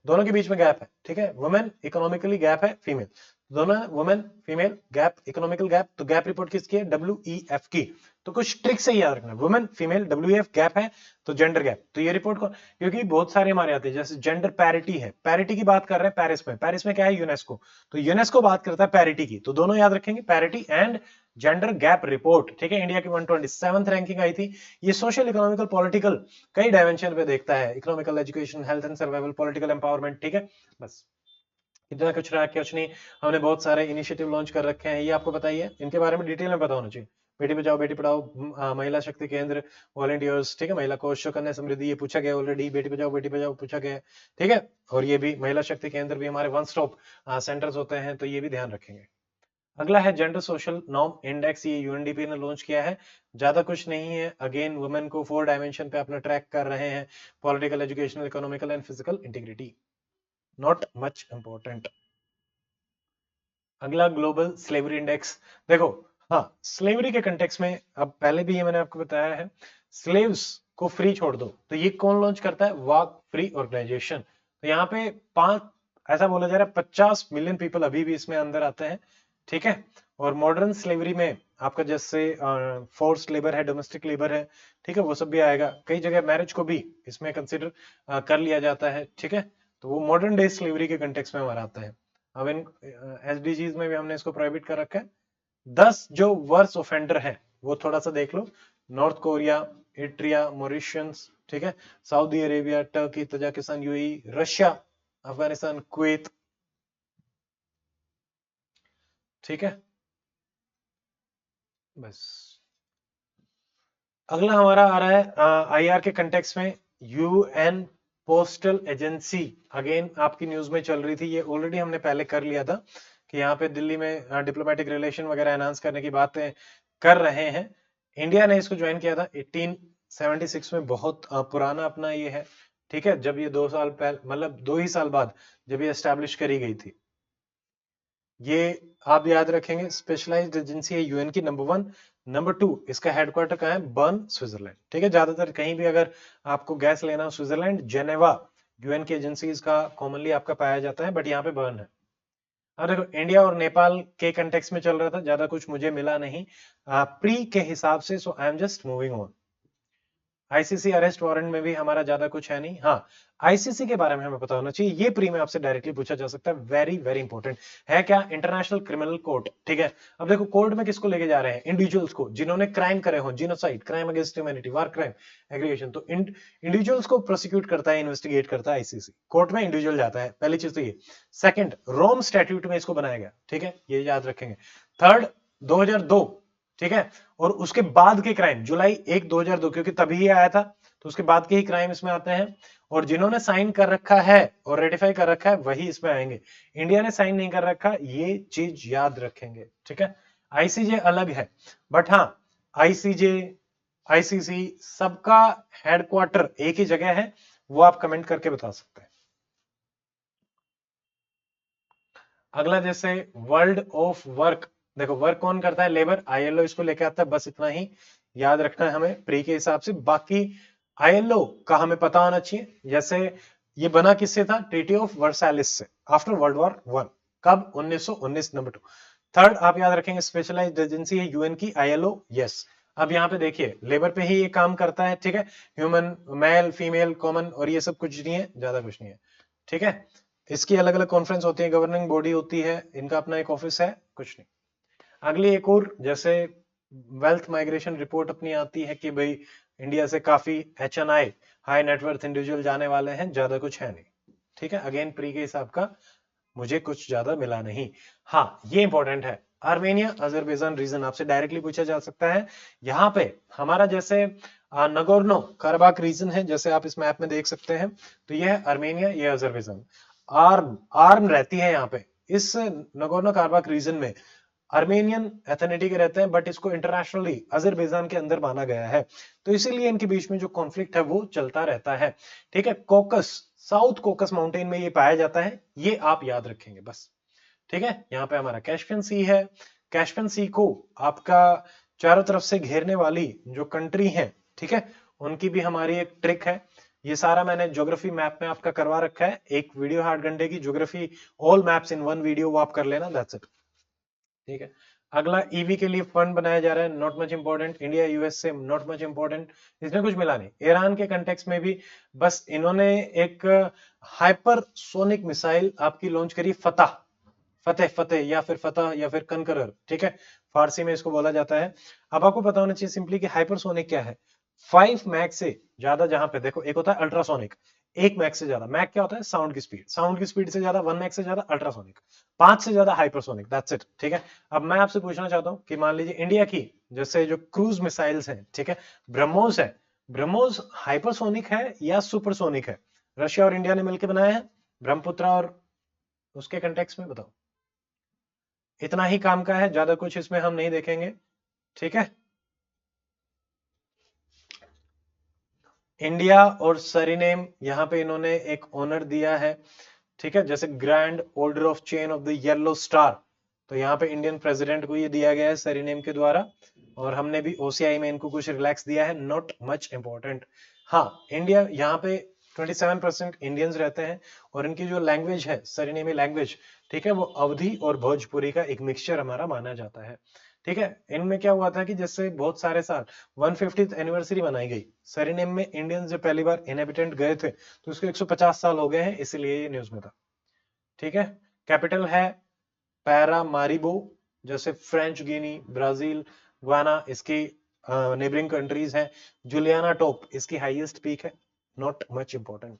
दोनों के बीच में गैप है, ठीक है। वुमेन इकोनॉमिकली गैप है, फीमेल, दोनों women female gap, economical gap, तो गैप रिपोर्ट किसकी है? WEF की। तो कुछ ट्रिक से याद रखना, वुमेन फीमेल WEF गैप है तो जेंडर गैप, तो ये रिपोर्ट को, क्योंकि बहुत सारे हमारे आते हैं, जैसे जेंडर पैरिटी है, पैरिटी की बात कर रहे हैं पेरिस में, पेरिस में क्या है? यूनेस्को, तो यूनेस्को बात करता है पैरिटी की, तो दोनों याद रखेंगे, parity and gender gap report, ठीक है। इंडिया की 127th रैंकिंग आई थी। ये सोशल इकोनॉमिकल पॉलिटिकल कई डायमेंशन पे देखता है, economical, education, health and survival, political empowerment, ठीक है। बस इतना कुछ रहा, कुछ नहीं। हमने बहुत सारे इनिशिएटिव लॉन्च कर रखे हैं, ये आपको पता ही है, इनके बारे में डिटेल में पता होना चाहिए। बेटी बचाओ बेटी पढ़ाओ, महिला शक्ति केंद्र, वॉलंटियर्स, ठीक है, महिला कोष, कन्या समृद्धि, ये पूछा गया ऑलरेडी, बेटी बचाओ पूछा गया, ठीक है। और ये भी महिला शक्ति केंद्र भी हमारे वन स्टॉप सेंटर्स होते हैं, तो ये भी ध्यान रखेंगे। अगला है जेंडर सोशल नॉर्म इंडेक्स, ये यूएनडीपी ने लॉन्च किया है। ज्यादा कुछ नहीं है, अगेन वुमेन को 4 डायमेंशन पे अपना ट्रैक कर रहे हैं, political, educational, economical and physical integrity, not much important. अगला ग्लोबल स्लेवरी इंडेक्स, देखो, हाँ, स्लेवरी के कंटेक्स में, अब पहले भी ये मैंने आपको बताया है, स्लेव्स को फ्री छोड़ दो, तो ये कौन लॉन्च करता है? वाक फ्री ऑर्गेनाइजेशन। तो यहाँ पे 5, ऐसा बोला जा रहा है 50 मिलियन पीपल अभी भी इसमें अंदर आते हैं, ठीक है। और मॉडर्न स्लेवरी में आपका जैसे फोर्स्ड लेबर है, डोमेस्टिक लेबर है, ठीक है, वो सब भी आएगा। कई जगह मैरिज को भी इसमें कंसिडर कर लिया जाता है, ठीक है। तो वो मॉडर्न डे स्लेवरी के कंटेक्स में हमारा आता है। अब इन SDGs में भी हमने इसको प्रोहिबिट कर रखा है। 10 जो वर्स ऑफेंडर है वो थोड़ा सा देख लो, नॉर्थ कोरिया, इट्रिया, मॉरिशस, ठीक है, Saudi Arabia, Turkey, Tajikistan, UAE, Russia, Afghanistan, Kuwait, ठीक है। बस अगला हमारा आ रहा है IR के कंटेक्स में, UN पोस्टल एजेंसी, अगेन आपकी न्यूज में चल रही थी, ये ऑलरेडी हमने पहले कर लिया था कि यहाँ पे दिल्ली में डिप्लोमेटिक रिलेशन वगैरह एनहांस करने की बातें कर रहे हैं। इंडिया ने इसको ज्वाइन किया था 1876 में, बहुत पुराना अपना ये है, ठीक है। जब ये 2 साल पहले, मतलब 2 ही साल बाद जब ये एस्टेब्लिश करी गई थी। ये आप याद रखेंगे, स्पेशलाइज्ड एजेंसी है UN की, नंबर 1। नंबर 2, इसका हेडक्वार्टर कहाँ है? बर्न, स्विट्जरलैंड, ठीक है। ज्यादातर कहीं भी अगर आपको गैस लेना हो, स्विट्जरलैंड, जेनेवा, UN की एजेंसीज का कॉमनली आपका पाया जाता है, बट यहाँ पे बर्न है। अब देखो, इंडिया और नेपाल के कंटेक्स में चल रहा था, ज्यादा कुछ मुझे मिला नहीं प्री के हिसाब से, so I am just moving on. ICC arrest warrant में भी हमारा ज्यादा कुछ है नहीं। हाँ, आईसीसी के बारे में हमें पता होना चाहिए, ये प्री में आपसे डायरेक्टली पूछा जा सकता है, वेरी वेरी इंपॉर्टेंट है। क्या? इंटरनेशनल क्रिमिनल कोर्ट, ठीक है। अब देखो, कोर्ट में किसको लेके जा रहे हैं? इंडिविजुअल्स को जिन्होंने क्राइम करे हो, जीनोसाइड, क्राइम अगेंस्ट ह्यूमैनिटी, वार क्राइम, एग्रीगेशन, तो इंडिविजुअल्स को प्रोसिक्यूट करता है, इन्वेस्टिगेट करता है आईसीसी, कोर्ट में इंडिविजुअल जाता है, पहली चीज तो ये। सेकंड, रोम स्टैट्यूट में इसको बनाया गया, ठीक है, ये याद रखेंगे। थर्ड, 2002, ठीक है। और उसके बाद के क्राइम जुलाई 1 2002, क्योंकि तभी ये आया था, तो उसके बाद के ही क्राइम इसमें आते हैं। और जिन्होंने साइन कर रखा है और रेटिफाई कर रखा है वही इसमें आएंगे, इंडिया ने साइन नहीं कर रखा, ये चीज याद रखेंगे, ठीक है। आईसीजे अलग है, बट हाँ, आईसीजे, आईसीसी सबका हेडक्वार्टर एक ही जगह है, वो आप कमेंट करके बता सकते हैं। अगला जैसे वर्ल्ड ऑफ वर्क, देखो वर्क कौन करता है? लेबर, ILO इसको लेके आता है, बस इतना ही याद रखना है हमें प्री के हिसाब से। बाकी ILO का हमें पता होना चाहिए, जैसे ये बना किससे था? ट्रीटी ऑफ वर्साइलिस से, आफ्टर वर्ल्ड वॉर 1, कब? 1919, नंबर 2। थर्ड आप याद रखेंगे, स्पेशलाइज्ड एजेंसी है UN की, ILO, यस। अब यहाँ पे देखिए, लेबर पे ही ये काम करता है, ठीक है, ह्यूमन, मेल, फीमेल, कॉमन, और ये सब कुछ नहीं है, ज्यादा कुछ नहीं है, ठीक है। इसकी अलग अलग कॉन्फ्रेंस होती है, गवर्निंग बॉडी होती है, इनका अपना एक ऑफिस है, कुछ नहीं। अगली एक और, जैसे वेल्थ माइग्रेशन रिपोर्ट अपनी आती है कि भाई इंडिया से काफी HNI, हाई नेटवर्थ इंडिविजुअल जाने वाले हैं, ज्यादा कुछ है नहीं, ठीक है। अगेन प्री के हिसाब का मुझे कुछ ज्यादा मिला नहीं। हाँ, ये इंपॉर्टेंट है, आर्मेनिया अजरबैजान रीजन आपसे डायरेक्टली पूछा जा सकता है। यहाँ पे हमारा जैसे नगोर्नो कराबाख रीजन है, जैसे आप इस मैप में देख सकते हैं, तो यह है आर्मेनिया, यह अजरबैजान। आर्म रहती है यहाँ पे इस नगोर्नो कराबाख रीजन में, आर्मेनियन एथनिटी के रहते हैं, बट इसको इंटरनेशनली अजरबैजान के अंदर माना गया है, तो इसीलिए इनके बीच में जो कॉन्फ्लिक्ट है वो चलता रहता है। ठीक है, कोकस, साउथ कोकस माउंटेन में ये पाया जाता है, ये आप याद रखेंगे बस। ठीक है, यहाँ पे हमारा कैस्पियन सी है। कैस्पियन सी को आपका चारों तरफ से घेरने वाली जो कंट्री है, ठीक है, उनकी भी हमारी एक ट्रिक है। ये सारा मैंने ज्योग्राफी मैप में आपका करवा रखा है, एक वीडियो 8 घंटे की geography, all maps in one video, वो आप कर लेना, दैट्स इट। ठीक है, अगला ईवी के लिए फंड बनाया जा रहा है, not much important. India US से नॉट मच इंपॉर्टेंट, इसमें कुछ मिला नहीं। ईरान के कंटेक्स्ट में भी बस इन्होंने एक हाइपरसोनिक मिसाइल आपकी लॉन्च करी, फतह, फतेह, फतेह या फिर फतह या फिर कनकरर, ठीक है, फारसी में इसको बोला जाता है। अब आपको पता होना चाहिए सिंपली कि हाइपरसोनिक क्या है। 5 मैक से ज्यादा, जहां पे देखो एक होता है अल्ट्रासोनिक, 1 मैक से ज्यादा, मैक क्या होता है, साउंड की स्पीड, साउंड की स्पीड से ज्यादा, 1 मैक से ज्यादा अल्ट्रासोनिक, 5 से ज्यादा हाइपरसोनिक, दैट्स इट। ठीक है, अब मैं आपसे पूछना चाहता हूं कि मान लीजिए इंडिया की जैसे जो क्रूज मिसाइल्स हैं, ठीक है, ब्रह्मोस है, ब्रह्मोस हाइपरसोनिक है या सुपरसोनिक है? रशिया और इंडिया ने मिलकर बनाया है ब्रह्मपुत्र, और उसके कंटेक्स्ट में बताओ। इतना ही काम का है, ज्यादा कुछ इसमें हम नहीं देखेंगे। ठीक है, इंडिया और सरीनेम, यहां पे इन्होंने एक ऑनर दिया है, ठीक है, जैसे grand order of chain of the yellow star, तो यहाँ पे इंडियन प्रेसिडेंट को ये दिया गया है सरीनेम के द्वारा, और हमने भी ओसीआई में इनको कुछ रिलैक्स दिया है, नॉट मच इंपॉर्टेंट। हाँ, इंडिया यहाँ पे 27% इंडियंस रहते हैं, और इनकी जो लैंग्वेज है सरीनेमी लैंग्वेज, ठीक है, वो अवधी और भोजपुरी का एक मिक्सचर हमारा माना जाता है। ठीक है, इनमें क्या हुआ था कि जैसे बहुत सारे साल 150th एनिवर्सरी मनाई गई, सरीनेम में इंडियंस जब पहली बार इनहेबिटेंट गए थे, तो उसको 150 साल हो गए हैं, इसलिए ये न्यूज में था। ठीक है, कैपिटल है पैरामारिबो, जैसे फ्रेंच गिनी, ब्राजील, गुआना इसकी नेबरिंग कंट्रीज हैं। जुलियाना टॉप इसकी हाईएस्ट पीक है, not much important.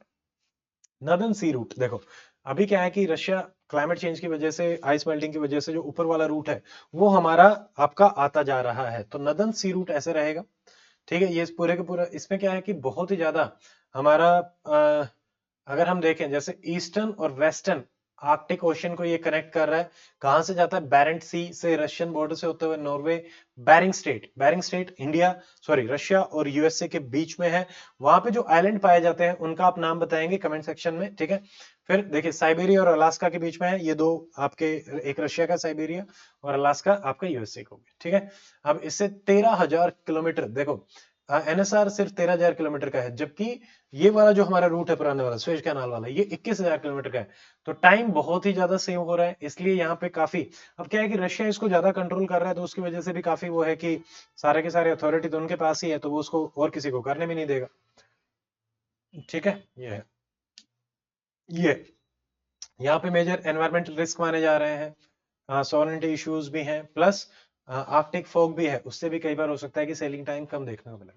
Northern sea route, देखो अभी क्या है कि रशिया क्लाइमेट चेंज की वजह से, आइस मेल्टिंग की वजह से जो ऊपर वाला रूट है वो हमारा आपका आता जा रहा है, तो नदन सी रूट ऐसे रहेगा। ठीक है, ये पूरे के पूरा इसमें क्या है कि बहुत ही ज्यादा हमारा अगर हम देखें जैसे ईस्टर्न और वेस्टर्न आर्कटिक ओशन को ये कनेक्ट कर रहा है, कहां से जाता है, बैरेंट सी से, रशियन बॉर्डर से होते हुए Norway, bearing state, bearing state India, sorry Russia और यूएसए के बीच में है। वहां पे जो आइलैंड पाए जाते हैं उनका आप नाम बताएंगे कमेंट सेक्शन में। ठीक है, फिर देखिए साइबेरिया और अलास्का के बीच में है, ये दो आपके, एक रशिया का साइबेरिया और अलास्का आपका यूएसए का हो गया। ठीक है, अब इससे 13,000 किलोमीटर, देखो एनएसआर सिर्फ 13,000 किलोमीटर का है, जबकि ये वाला जो हमारा रूट है पुराने वाला स्वेज कैनाल वाला, ये 21,000 किलोमीटर का है, तो टाइम बहुत ही ज्यादा सेव हो रहा है, इसलिए यहाँ पे काफी, अब क्या है कि रशिया इसको ज्यादा कंट्रोल कर रहा है, तो उसकी वजह से भी काफी वो है कि सारे के सारे अथॉरिटी तो उनके पास ही है, तो वो उसको और किसी को करने भी नहीं देगा। ठीक है, ये है, ये यहाँ पे मेजर एनवायरमेंटल रिस्क माने जा रहे हैं, सॉवरेनिटी इश्यूज भी हैं, प्लस आर्कटिक फॉग भी है, उससे भी कई बार हो सकता है कि सेलिंग टाइम कम देखने को मिले।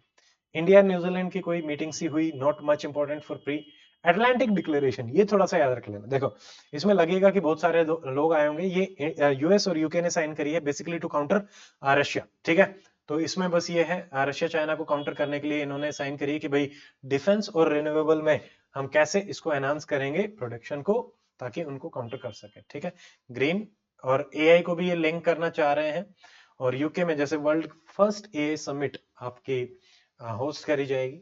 इंडिया न्यूजीलैंड की कोई मीटिंग सी हुई, not much important for pre Atlantic declaration, ये थोड़ा सा याद रख लेना। देखो इसमें लगेगा कि बहुत सारे लोग आए होंगे, ये यूएस और यूके ने साइन करी है बेसिकली टू काउंटर रशिया। ठीक है, तो इसमें बस ये है रशिया चाइना को काउंटर करने के लिए इन्होंने साइन करी है कि भाई डिफेंस और रिन्यूएबल में हम कैसे इसको एनहांस करेंगे प्रोडक्शन को, ताकि उनको काउंटर कर सके। ठीक है, ग्रीन और एआई को भी ये लिंक करना चाह रहे हैं, और यूके में जैसे वर्ल्ड फर्स्ट एआई समिट आपकी होस्ट करी जाएगी।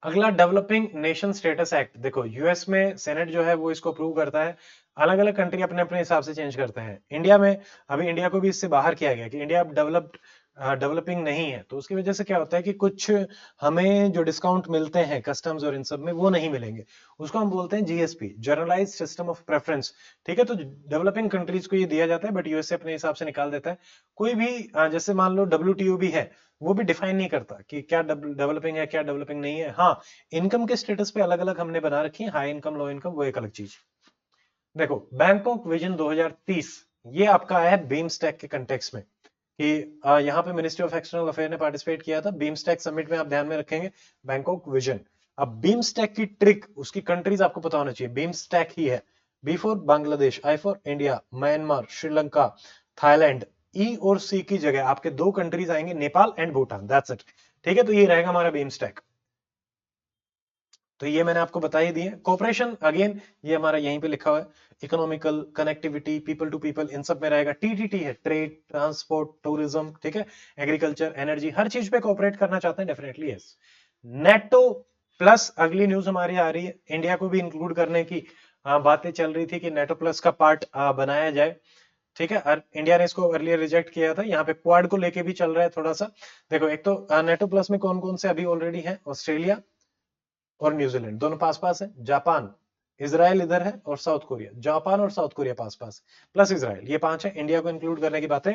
अगला डेवलपिंग नेशन स्टेटस एक्ट, देखो यूएस में सेनेट जो है वो इसको अप्रूव करता है, अलग अलग कंट्री अपने अपने हिसाब से चेंज करते हैं। इंडिया में अभी इंडिया को भी इससे बाहर किया गया कि इंडिया अब डेवलपिंग नहीं है, तो उसकी वजह से क्या होता है कि कुछ हमें जो डिस्काउंट मिलते हैं कस्टम्स और इन सब में वो नहीं मिलेंगे, उसको हम बोलते हैं GSP, generalise system of preference. ठीक है, तो डेवलपिंग कंट्रीज को ये दिया जाता है, बट यूएसए अपने हिसाब से निकाल देता है। कोई भी जैसे मान लो डब्ल्यूटीओ भी है, वो भी डिफाइन नहीं करता कि क्या डेवलपिंग है क्या डेवलपिंग नहीं है। हाँ, इनकम के स्टेटस पे अलग अलग हमने बना रखी है, हाई इनकम लो इनकम, वो एक अलग चीज। देखो बैंकॉक विजन 2030, ये आपका आया है बीमस्टेक के कंटेक्स्ट में, कि यहाँ पे मिनिस्ट्री ऑफ एक्सटर्नल अफेयर ने पार्टिसिपेट किया था बीमस्टेक समिट में, आप ध्यान में रखेंगे बैंकॉक विजन। अब बीमस्टेक की ट्रिक, उसकी कंट्रीज आपको पता होना चाहिए, बीमस्टेक ही है, B for Bangladesh, I for India, Myanmar, Sri Lanka, Thailand. E और C की जगह आपके दो कंट्रीज आएंगे, Nepal and Bhutan, that's it. ठीक है, तो ये रहेगा हमारा बीम स्टैक। तो ये मैंने आपको बता ही दिए। कोऑपरेशन अगेन ये हमारा यहीं पे लिखा हुआ है, economical, connectivity, people to people, इन सब में रहेगा। टीटीटी है, ट्रेड, ट्रांसपोर्ट, टूरिज्म, ठीक है, एग्रीकल्चर, एनर्जी, हर चीज पे कोऑपरेट करना चाहते हैं, डेफिनेटली यस। नेटो प्लस अगली न्यूज हमारी आ रही है, इंडिया को भी इंक्लूड करने की बातें चल रही थी कि नेटो प्लस का पार्ट बनाया जाए। ठीक है, और इंडिया ने इसको अर्लियर रिजेक्ट किया था। यहाँ पे क्वाड को लेके भी चल रहा है थोड़ा सा। देखो, एक तो नेटो प्लस में कौन कौन से अभी ऑलरेडी है, ऑस्ट्रेलिया और न्यूजीलैंड दोनों पास पास है, जापान, इजराइल इधर है, और साउथ कोरिया। जापान और साउथ कोरिया पास पास प्लस इजराइल, ये 5 है। इंडिया को इंक्लूड करने की बातें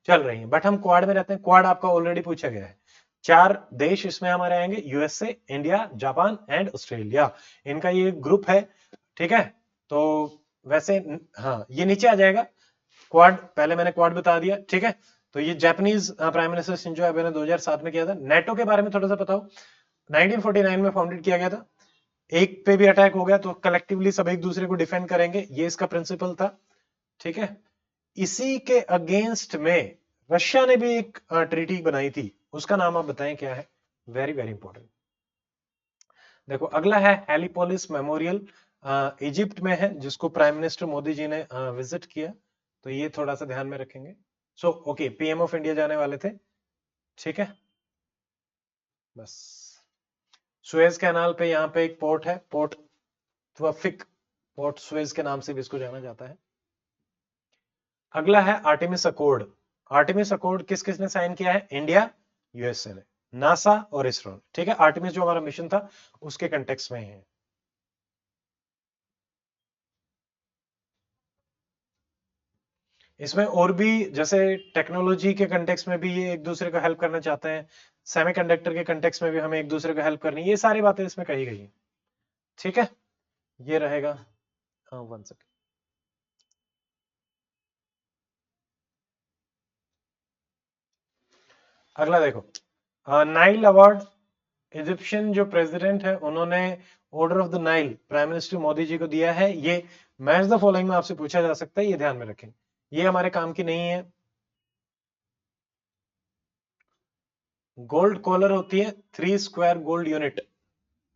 चल रही हैं, बट हम क्वाड में रहते हैं। क्वाड आपका ऑलरेडी पूछा गया है, 4 देश इसमें हमारे आएंगे, USA, India, Japan and Australia, इनका ये ग्रुप है। ठीक है, तो वैसे हाँ, ये नीचे आ जाएगा क्वाड, पहले मैंने क्वाड बता दिया। ठीक है, तो ये जापानीज प्राइम मिनिस्टर शिंजो एबे ने 2007 में किया था। नेटो के बारे में थोड़ा सा बताओ, 1949 में फाउंडेड किया गया था। एक पे भी अटैक हो गया तो कलेक्टिवली सब एक दूसरे को डिफेंड करेंगे, ये इसका प्रिंसिपल था। ठीक है, इसी के अगेंस्ट में रशिया ने भी एक ट्रीटी बनाई थी, उसका नाम आप बताएं क्या है, वेरी वेरी इंपॉर्टेंट। देखो, अगला है हेलीपोलिस मेमोरियल, इजिप्ट में है, जिसको प्राइम मिनिस्टर मोदी जी ने विजिट किया, तो ये थोड़ा सा ध्यान में रखेंगे। So okay, PM of India जाने वाले थे। ठीक है, बस सुएज कैनाल पे यहाँ पे एक पोर्ट है, पोर्ट त्वफिक, पोर्ट सुएज के नाम से भी इसको जाना जाता है। अगला है आर्टेमिस अकॉर्ड। आर्टेमिस अकॉर्ड किस किसने साइन किया है, इंडिया, यूएसए ने, नासा और इसरो। ठीक है, आर्टेमिस जो हमारा मिशन था उसके कंटेक्स्ट में है। इसमें और भी जैसे टेक्नोलॉजी के कंटेक्स्ट में भी ये एक दूसरे को हेल्प करना चाहते हैं, सेमीकंडक्टर के कंटेक्स्ट में भी हमें एक दूसरे को हेल्प करनी, ये सारी बातें इसमें कही गई है। ठीक है, ये रहेगा। हाँ, 1 सेकेंड। अगला देखो, नाइल अवार्ड, इजिप्शियन जो प्रेसिडेंट है उन्होंने order of the Nile prime minister Modi ji को दिया है। ये मैच द फॉलोइंग में आपसे पूछा जा सकता है, ये ध्यान में रखें, ये हमारे काम की नहीं है। गोल्ड कॉलर होती है 3 स्क्वायर गोल्ड यूनिट,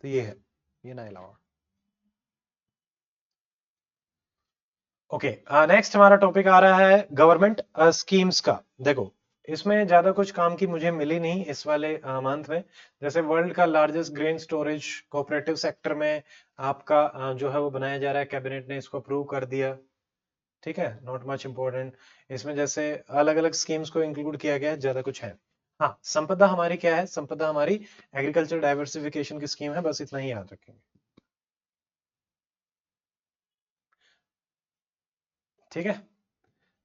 तो ये है, ये नाइल अवार्ड। ओके, नेक्स्ट हमारा टॉपिक आ रहा है गवर्नमेंट स्कीम्स का। देखो, इसमें ज्यादा कुछ काम की मुझे मिली नहीं इस वाले मंथ में। जैसे वर्ल्ड का largest grain storage cooperative sector में आपका जो है वो बनाया जा रहा है, कैबिनेट ने इसको अप्रूव कर दिया। ठीक है, नॉट मच इंपॉर्टेंट। इसमें जैसे अलग अलग स्कीम्स को इंक्लूड किया गया है, ज्यादा कुछ है। हाँ, संपदा हमारी क्या है, संपदा हमारी एग्रीकल्चर डाइवर्सिफिकेशन की स्कीम है, बस इतना ही याद रखेंगे। ठीक है,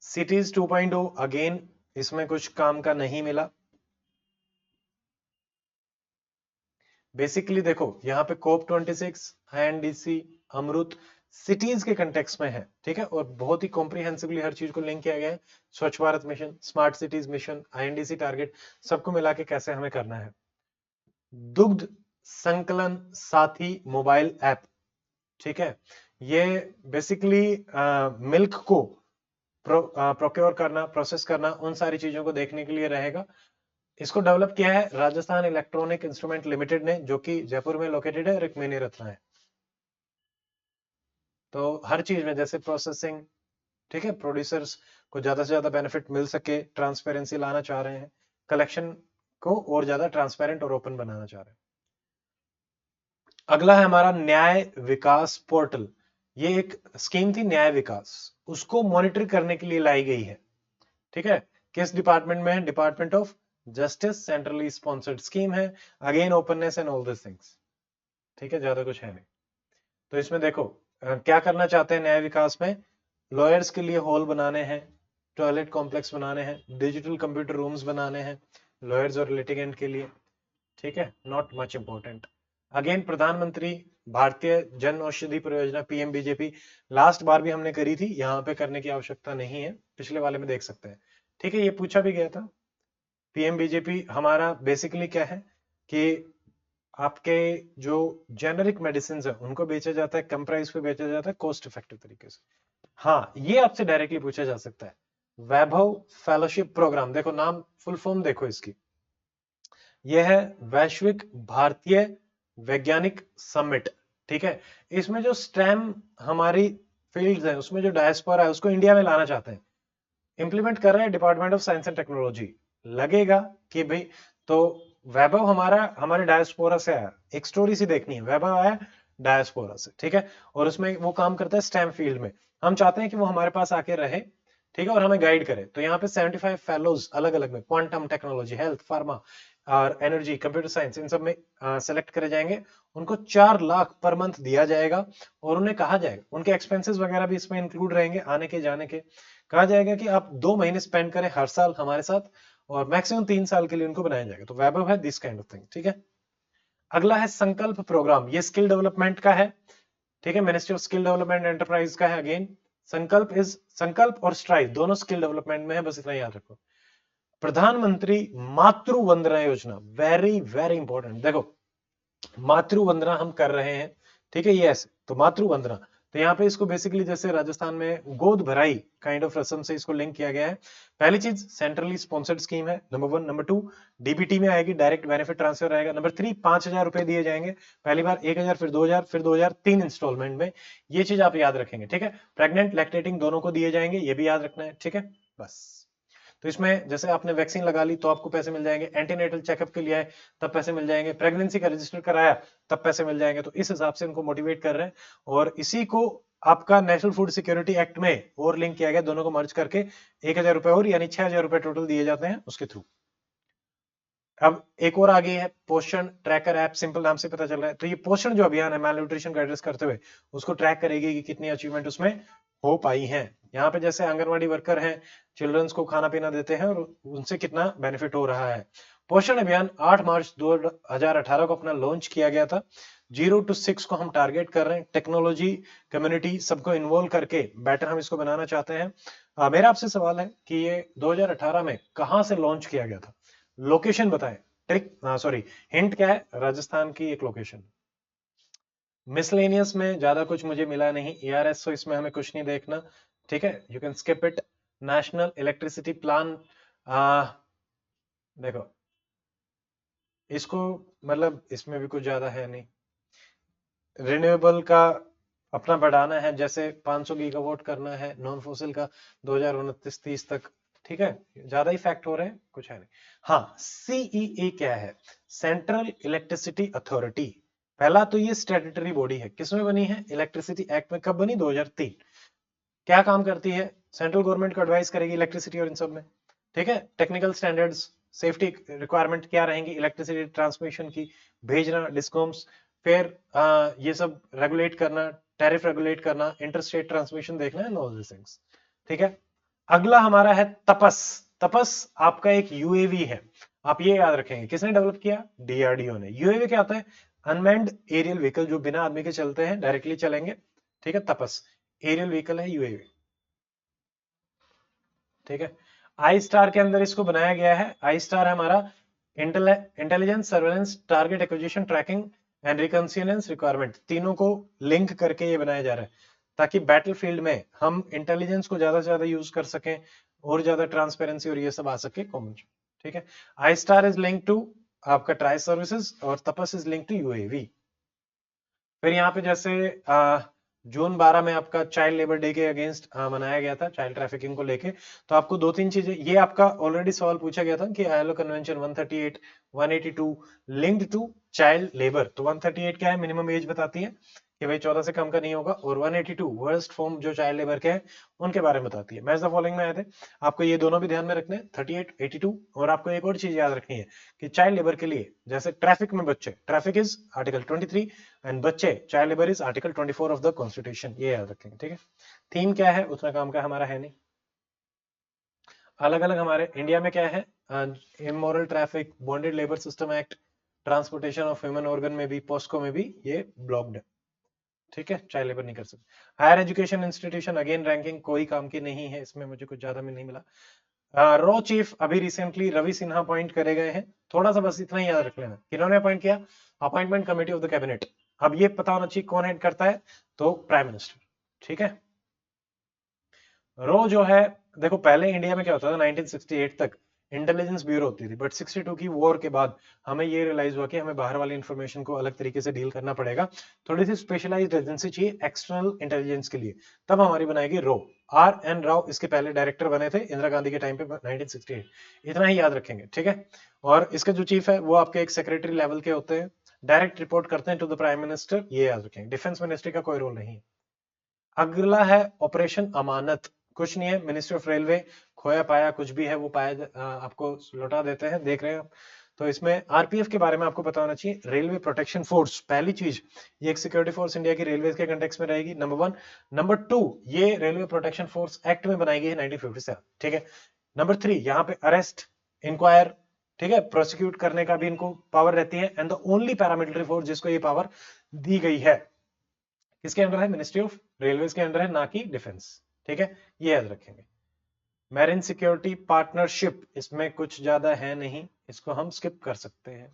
सिटीज 2.0 अगेन, इसमें कुछ काम का नहीं मिला। बेसिकली देखो, यहाँ पे कोप 26, आईएनडीसी, अमृत सिटीज के कंटेक्स्ट में है। ठीक है, और बहुत ही कॉम्प्रिहेंसिवली हर चीज को लिंक किया गया है। स्वच्छ Bharat mission, smart cities mission, INDC target, सबको मिला के कैसे हमें करना है। दुग्ध संकलन साथी मोबाइल ऐप, ठीक है, ये बेसिकली मिल्क को प्रोक्योर करना, प्रोसेस करना, उन सारी चीजों को देखने के लिए रहेगा। इसको डेवलप किया है राजस्थान इलेक्ट्रॉनिक इंस्ट्रूमेंट लिमिटेड ने, जो कि जयपुर में लोकेटेड है और एक मिनी रत्ना है। तो हर चीज में जैसे प्रोसेसिंग, ठीक है, प्रोड्यूसर्स को ज्यादा से ज्यादा बेनिफिट मिल सके, ट्रांसपेरेंसी लाना चाह रहे हैं, कलेक्शन को और ज्यादा ट्रांसपेरेंट और ओपन बनाना चाह रहे हैं। अगला है हमारा न्याय विकास पोर्टल। ये एक स्कीम थी न्याय विकास, उसको मॉनिटर करने के लिए लाई गई है। ठीक है, किस डिपार्टमेंट में है, department of justice, centrally sponsored scheme है। Again openness and all this things. ठीक है, ज्यादा कुछ है नहीं। तो इसमें देखो क्या करना चाहते हैं न्याय विकास में, लॉयर्स के लिए हॉल बनाने हैं, टॉयलेट कॉम्प्लेक्स बनाने हैं, डिजिटल कंप्यूटर रूम्स बनाने हैं लॉयर्स और लिटिगेंट के लिए। ठीक है, नॉट मच इंपॉर्टेंट। अगेन प्रधानमंत्री भारतीय जन औषधि परियोजना, पीएम बीजेपी, लास्ट बार भी हमने करी थी, यहाँ पे करने की आवश्यकता नहीं है, पिछले वाले में देख सकते हैं। ठीक है, ये पूछा भी गया था। पीएम बीजेपी हमारा बेसिकली क्या है कि आपके जो जेनरिक मेडिसिन है उनको बेचा जाता है कम प्राइस पे बेचा जाता है कॉस्ट इफेक्टिव तरीके से। हाँ, ये आपसे डायरेक्टली पूछा जा सकता है। वैभव फेलोशिप प्रोग्राम, देखो नाम फुल फॉर्म देखो इसकी, यह है वैश्विक भारतीय वैज्ञानिक समिट। ठीक है, इसमें जो स्टेम हमारी फील्ड्स है उसमें जो डायस्पोरा है उसको इंडिया में लाना चाहते हैं, इंप्लीमेंट कर रहे हैं department of science and technology. लगेगा कि भाई, तो वैभव हमारा हमारे डायस्पोरा से आया, एक स्टोरी सी देखनी है, वैभव आया डायस्पोरा से, ठीक है, और उसमें वो काम करता है स्टेम फील्ड में, हम चाहते हैं कि वो हमारे पास आके रहे, ठीक है, और हमें गाइड करे। तो यहाँ पे 75 फेलोज अलग अलग में क्वांटम टेक्नोलॉजी, हेल्थ, फार्मा और एनर्जी, कंप्यूटर साइंस, इन सब में सेलेक्ट करे जाएंगे। उनको 4 लाख पर मंथ दिया जाएगा और उन्हें कहा जाएगा, उनके एक्सपेंसेस वगैरह भी इसमें इंक्लूड रहेंगे, आने के जाने के। कहा जाएगा कि आप 2 महीने स्पेंड करें हर साल हमारे साथ, और मैक्सिमम 3 साल के लिए उनको बनाया जाएगा। तो वैभव है दिस काइंड ऑफ थिंग, ठीक है। अगला है संकल्प प्रोग्राम, ये स्किल डेवलपमेंट का है, ठीक है, ministry of skill development enterprise का है। अगेन संकल्प और स्ट्राइव दोनों स्किल डेवलपमेंट में है, बस इतना याद रखो। प्रधानमंत्री मातृ Vandana Yojana, very very important. देखो मातृ वंदना हम कर रहे हैं, ठीक है, यस, तो मातृ वंदना, तो यहाँ पे इसको बेसिकली जैसे राजस्थान में गोद भराई काइंड ऑफ रस्म से इसको लिंक किया गया है। पहली चीज सेंट्रली स्पॉन्सर्ड स्कीम है, नंबर 1। नंबर 2 डीबीटी में आएगी, डायरेक्ट बेनिफिट ट्रांसफर आएगा। नंबर 3 5,000 रुपए दिए जाएंगे, पहली बार 1,000, फिर 2,000, फिर 2,000, 3 इंस्टॉलमेंट में। ये चीज आप याद रखेंगे, ठीक है। प्रेग्नेंट लैक्टेटिंग दोनों को दिए जाएंगे, ये भी याद रखना है, ठीक है, बस। तो इसमें जैसे आपने वैक्सीन लगा ली तो आपको पैसे मिल जाएंगे, एंटीनेटल चेकअप के लिए आए तब पैसे मिल जाएंगे, प्रेगनेंसी का रजिस्टर कराया तब पैसे मिल जाएंगे। तो इस हिसाब से इनको मोटिवेट कर रहे हैं, और इसी को आपका नेशनल फूड सिक्योरिटी एक्ट में और लिंक किया गया, दोनों को मर्ज करके 1,000 रुपए और, यानी 6,000 रुपए टोटल दिए जाते हैं उसके थ्रू। अब एक और आगे है पोषण ट्रैकर ऐप, सिंपल नाम से पता चल रहा है। तो ये पोषण जो अभियान है मैल न्यूट्रिशन का एड्रेस करते हुए, उसको ट्रैक करेगी कि कितनी अचीवमेंट उसमें हो पाई है। यहाँ पे जैसे आंगनवाड़ी वर्कर हैं, चिल्ड्रंस को खाना पीना देते हैं और उनसे कितना बेनिफिट हो रहा है। पोषण अभियान 8 मार्च 2018 को अपना लॉन्च किया गया था। 0 to 6 को हम टारगेट कर रहे हैं, टेक्नोलॉजी कम्युनिटी सबको इन्वॉल्व करके बेटर हम इसको बनाना चाहते हैं। मेरा आपसे सवाल है कि ये 2018 में कहां से लॉन्च किया गया था, लोकेशन बताएं। ट्रिक सॉरी हिंट क्या है, राजस्थान की एक लोकेशन। मिसलेनियस में ज्यादा कुछ मुझे मिला नहीं, एआरएस तो इसमें हमें कुछ नहीं देखना, ठीक है, you can skip it. National electricity plan, देखो इसको, मतलब इसमें भी कुछ ज्यादा है नहीं। रिन्यूएबल का अपना बढ़ाना है, जैसे 500 गीगावाट करना है नॉन फॉसिल का 2029-30 तक, ठीक है, ज्यादा ही फैक्ट हो रहे हैं, कुछ है नहीं। हाँ, सीईए क्या है, सेंट्रल इलेक्ट्रिसिटी अथॉरिटी। पहला तो ये स्टैट्यूटरी बॉडी है, किसमें बनी है, इलेक्ट्रिसिटी एक्ट में। कब बनी, 2003। क्या काम करती है, सेंट्रल गवर्नमेंट को एडवाइस करेगी इलेक्ट्रिसिटी और इन सब में, ठीक है। टेक्निकल स्टैंडर्ड्स, सेफ्टी रिक्वायरमेंट क्या रहेंगी इलेक्ट्रिसिटी ट्रांसमिशन की, भेजना डिस्कॉम्स, फिर ये सब रेगुलेट करना, टैरिफ रेगुलेट करना, इंटरस्टेट ट्रांसमिशन देखना है, ऑल दिस थिंग्स, ठीक है। अगला हमारा है तपस। तपस आपका एक यूएवी है, आप ये याद रखेंगे, किसने डेवलप किया, डीआरडीओ ने। यूएवी क्या होता है, अनमैन्ड एरियल व्हीकल, जो बिना आदमी के चलते हैं, डायरेक्टली चलेंगे, ठीक है, तपस एरियल व्हीकल है यूएवी, ठीक है। आई स्टार के अंदर इसको बनाया गया है। आई स्टार है हमारा intelligence, surveillance, target acquisition, tracking and reconnaissance requirement, तीनों को लिंक करके ये बनाया जा रहा है, ताकि बैटलफील्ड में हम इंटेलिजेंस को ज्यादा से ज्यादा यूज कर सकें और ज्यादा ट्रांसपेरेंसी और ये सब आ सके कॉमन, ठीक है। आई स्टार इज लिंक टू आपका ट्राई सर्विसेज और तपस इज लिंक टू यूएवी। फिर यहाँ पे जैसे जून 12 में आपका चाइल्ड लेबर डे के अगेंस्ट मनाया गया था, चाइल्ड ट्रैफिकिंग को लेके। तो आपको 2-3 चीजें, ये आपका ऑलरेडी सवाल पूछा गया था कि ILO convention 138, 182 linked to child labour. तो 138 क्या है, मिनिमम एज बताती है कि भाई 14 से कम का नहीं होगा, और 182 वर्स्ट फॉर्म जो चाइल्ड लेबर के हैं उनके बारे में बताती है। मैच द फॉलोइंग में आए थे, आपको ये दोनों भी ध्यान में रखने हैं, 38, 82। और आपको एक और चीज याद रखनी है कि चाइल्ड लेबर के लिए, जैसे ट्रैफिक में बच्चे, ट्रैफिक इज आर्टिकल 23 एंड बच्चे child labour is article 24 of the constitution, ये याद रखेंगे, ठीक है। थीम क्या है, उतना काम का हमारा है नहीं। अलग अलग हमारे इंडिया में क्या है, immoral traffic, bonded labour system act, transportation of human organ में भी, पोस्को में भी ये ब्लॉक्ड है, ठीक है, चाइल्ड लेबर नहीं कर सकते। Higher education institution, again ranking कोई काम की नहीं है, इसमें मुझे कुछ ज्यादा में नहीं मिला। रो चीफ अभी रिसेंटली रवि सिन्हा अपॉइंट करे गए हैं, थोड़ा सा बस इतना ही याद रख लेना, किन्होंने अपॉइंट किया, appointment committee of the cabinet. अब ये पता होना चाहिए कौन हेड करता है, तो प्राइम मिनिस्टर, ठीक है। रो जो है, देखो पहले इंडिया में क्या होता था 1968 तक इंटेलिजेंस ब्यूरो होती थी, बट 62 की वॉर के बाद हमें ये रियलाइज हुआ कि हमें बाहर वाली इंफॉर्मेशन को अलग तरीके से डील करना पड़ेगा, थोड़ी सी स्पेशलाइज्ड एजेंसी चाहिए एक्सटर्नल इंटेलिजेंस के लिए, तब हमारी बनाएगी रो। आर एन राव इसके पहले डायरेक्टर बने थे इंदिरा गांधी के टाइम पे 1968, इतना ही याद रखेंगे, ठीक है। और इसका जो चीफ है वो आपके एक सेक्रेटरी लेवल के होते हैं, डायरेक्ट रिपोर्ट करते हैं टू द प्राइम मिनिस्टर, ये याद रखेंगे। डिफेंस मिनिस्ट्री का कोई रोल नहीं है। अगला है ऑपरेशन अमानत, कुछ नहीं है, मिनिस्ट्री ऑफ रेलवे, खोया पाया कुछ भी है वो पाया आपको लौटा देते हैं, देख रहे हैं आप। तो इसमें आरपीएफ के बारे में आपको पता होना चाहिए, रेलवे प्रोटेक्शन फोर्स, पहली चीज ये एक सिक्योरिटी फोर्स इंडिया की रेलवे के कंटेक्स में रहेगी, नंबर 1। नंबर 2, ये रेलवे प्रोटेक्शन फोर्स एक्ट में बनाई गई है 1957, ठीक है। नंबर 3, यहाँ पे अरेस्ट, इंक्वायर, ठीक है, प्रोसिक्यूट करने का भी इनको पावर रहती है, and the only paramilitary force जिसको ये पावर दी गई है, किसके अंडर है, मिनिस्ट्री ऑफ रेलवेज के अंडर है, ना कि डिफेंस, ठीक है, ये याद रखेंगे। मैरिन सिक्योरिटी पार्टनरशिप, इसमें कुछ ज्यादा है नहीं, इसको हम स्किप कर सकते हैं,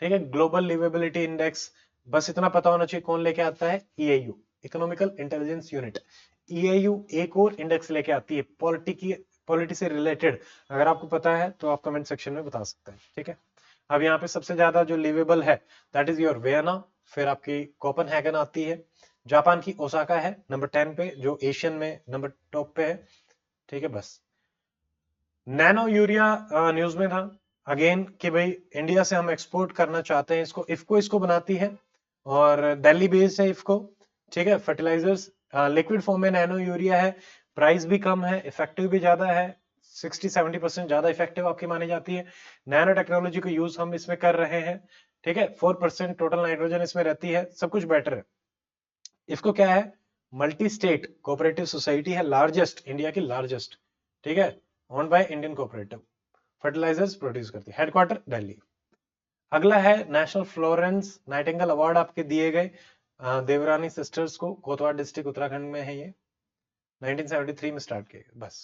ठीक है। ग्लोबल लिवेबिलिटी इंडेक्स, बस इतना पता होना चाहिए कौन लेके आता है, ईएयू, इकोनॉमिकल इंटेलिजेंस यूनिट। ईएयू एक और इंडेक्स लेके आती है पॉलिटी से रिलेटेड, अगर आपको पता है तो आप कमेंट सेक्शन में बता सकते हैं, ठीक है। अब यहाँ पे सबसे ज्यादा जो लिवेबल है दैट इज योर वियना, फिर आपकी कोपेनहेगन आती है, जापान की ओसाका है नंबर 10 पे, जो एशियन में नंबर टॉप पे है, ठीक है। बस नैनो यूरिया न्यूज में था अगेन कि भाई इंडिया से हम एक्सपोर्ट करना चाहते हैं इसको, इफको इसको बनाती है और दिल्ली बेस्ड है इफको, ठीक है। फर्टिलाइजर्स लिक्विड फॉर्म में नैनो यूरिया है, प्राइस भी कम है, इफेक्टिव भी ज्यादा है, 60-70% ज्यादा इफेक्टिव आपकी मानी जाती है। नैनो टेक्नोलॉजी को यूज हम इसमें कर रहे हैं, ठीक है। 4% टोटल नाइट्रोजन इसमें रहती है, सब कुछ बेटर है। इसको क्या है, मल्टी स्टेट कोऑपरेटिव सोसाइटी है, लार्जेस्ट, इंडिया की लार्जेस्ट, ठीक है, own by Indian cooperative, fertilisers produce करती है, हेडक्वार्टर दिल्ली। अगला है नेशनल फ्लोरेंस नाइटिंगेल अवार्ड आपके दिए गए देवरानी सिस्टर्स को, कोतवाड़ डिस्ट्रिक्ट उत्तराखंड में है ये, 1973 में स्टार्ट किया, बस।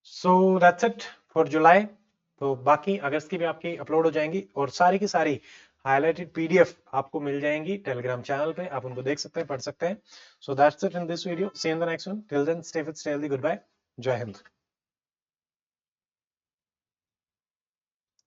सो दैट्स इट फॉर जुलाई। तो बाकी अगस्त की भी आपकी अपलोड हो जाएंगी और सारी की सारी हाईलाइटेड पीडीएफ आपको मिल जाएंगी टेलीग्राम चैनल पे, आप उनको देख सकते हैं, पढ़ सकते हैं। So that's it in this video, see you in the next one, till then stay fit, stay healthy, goodbye, जय हिंद।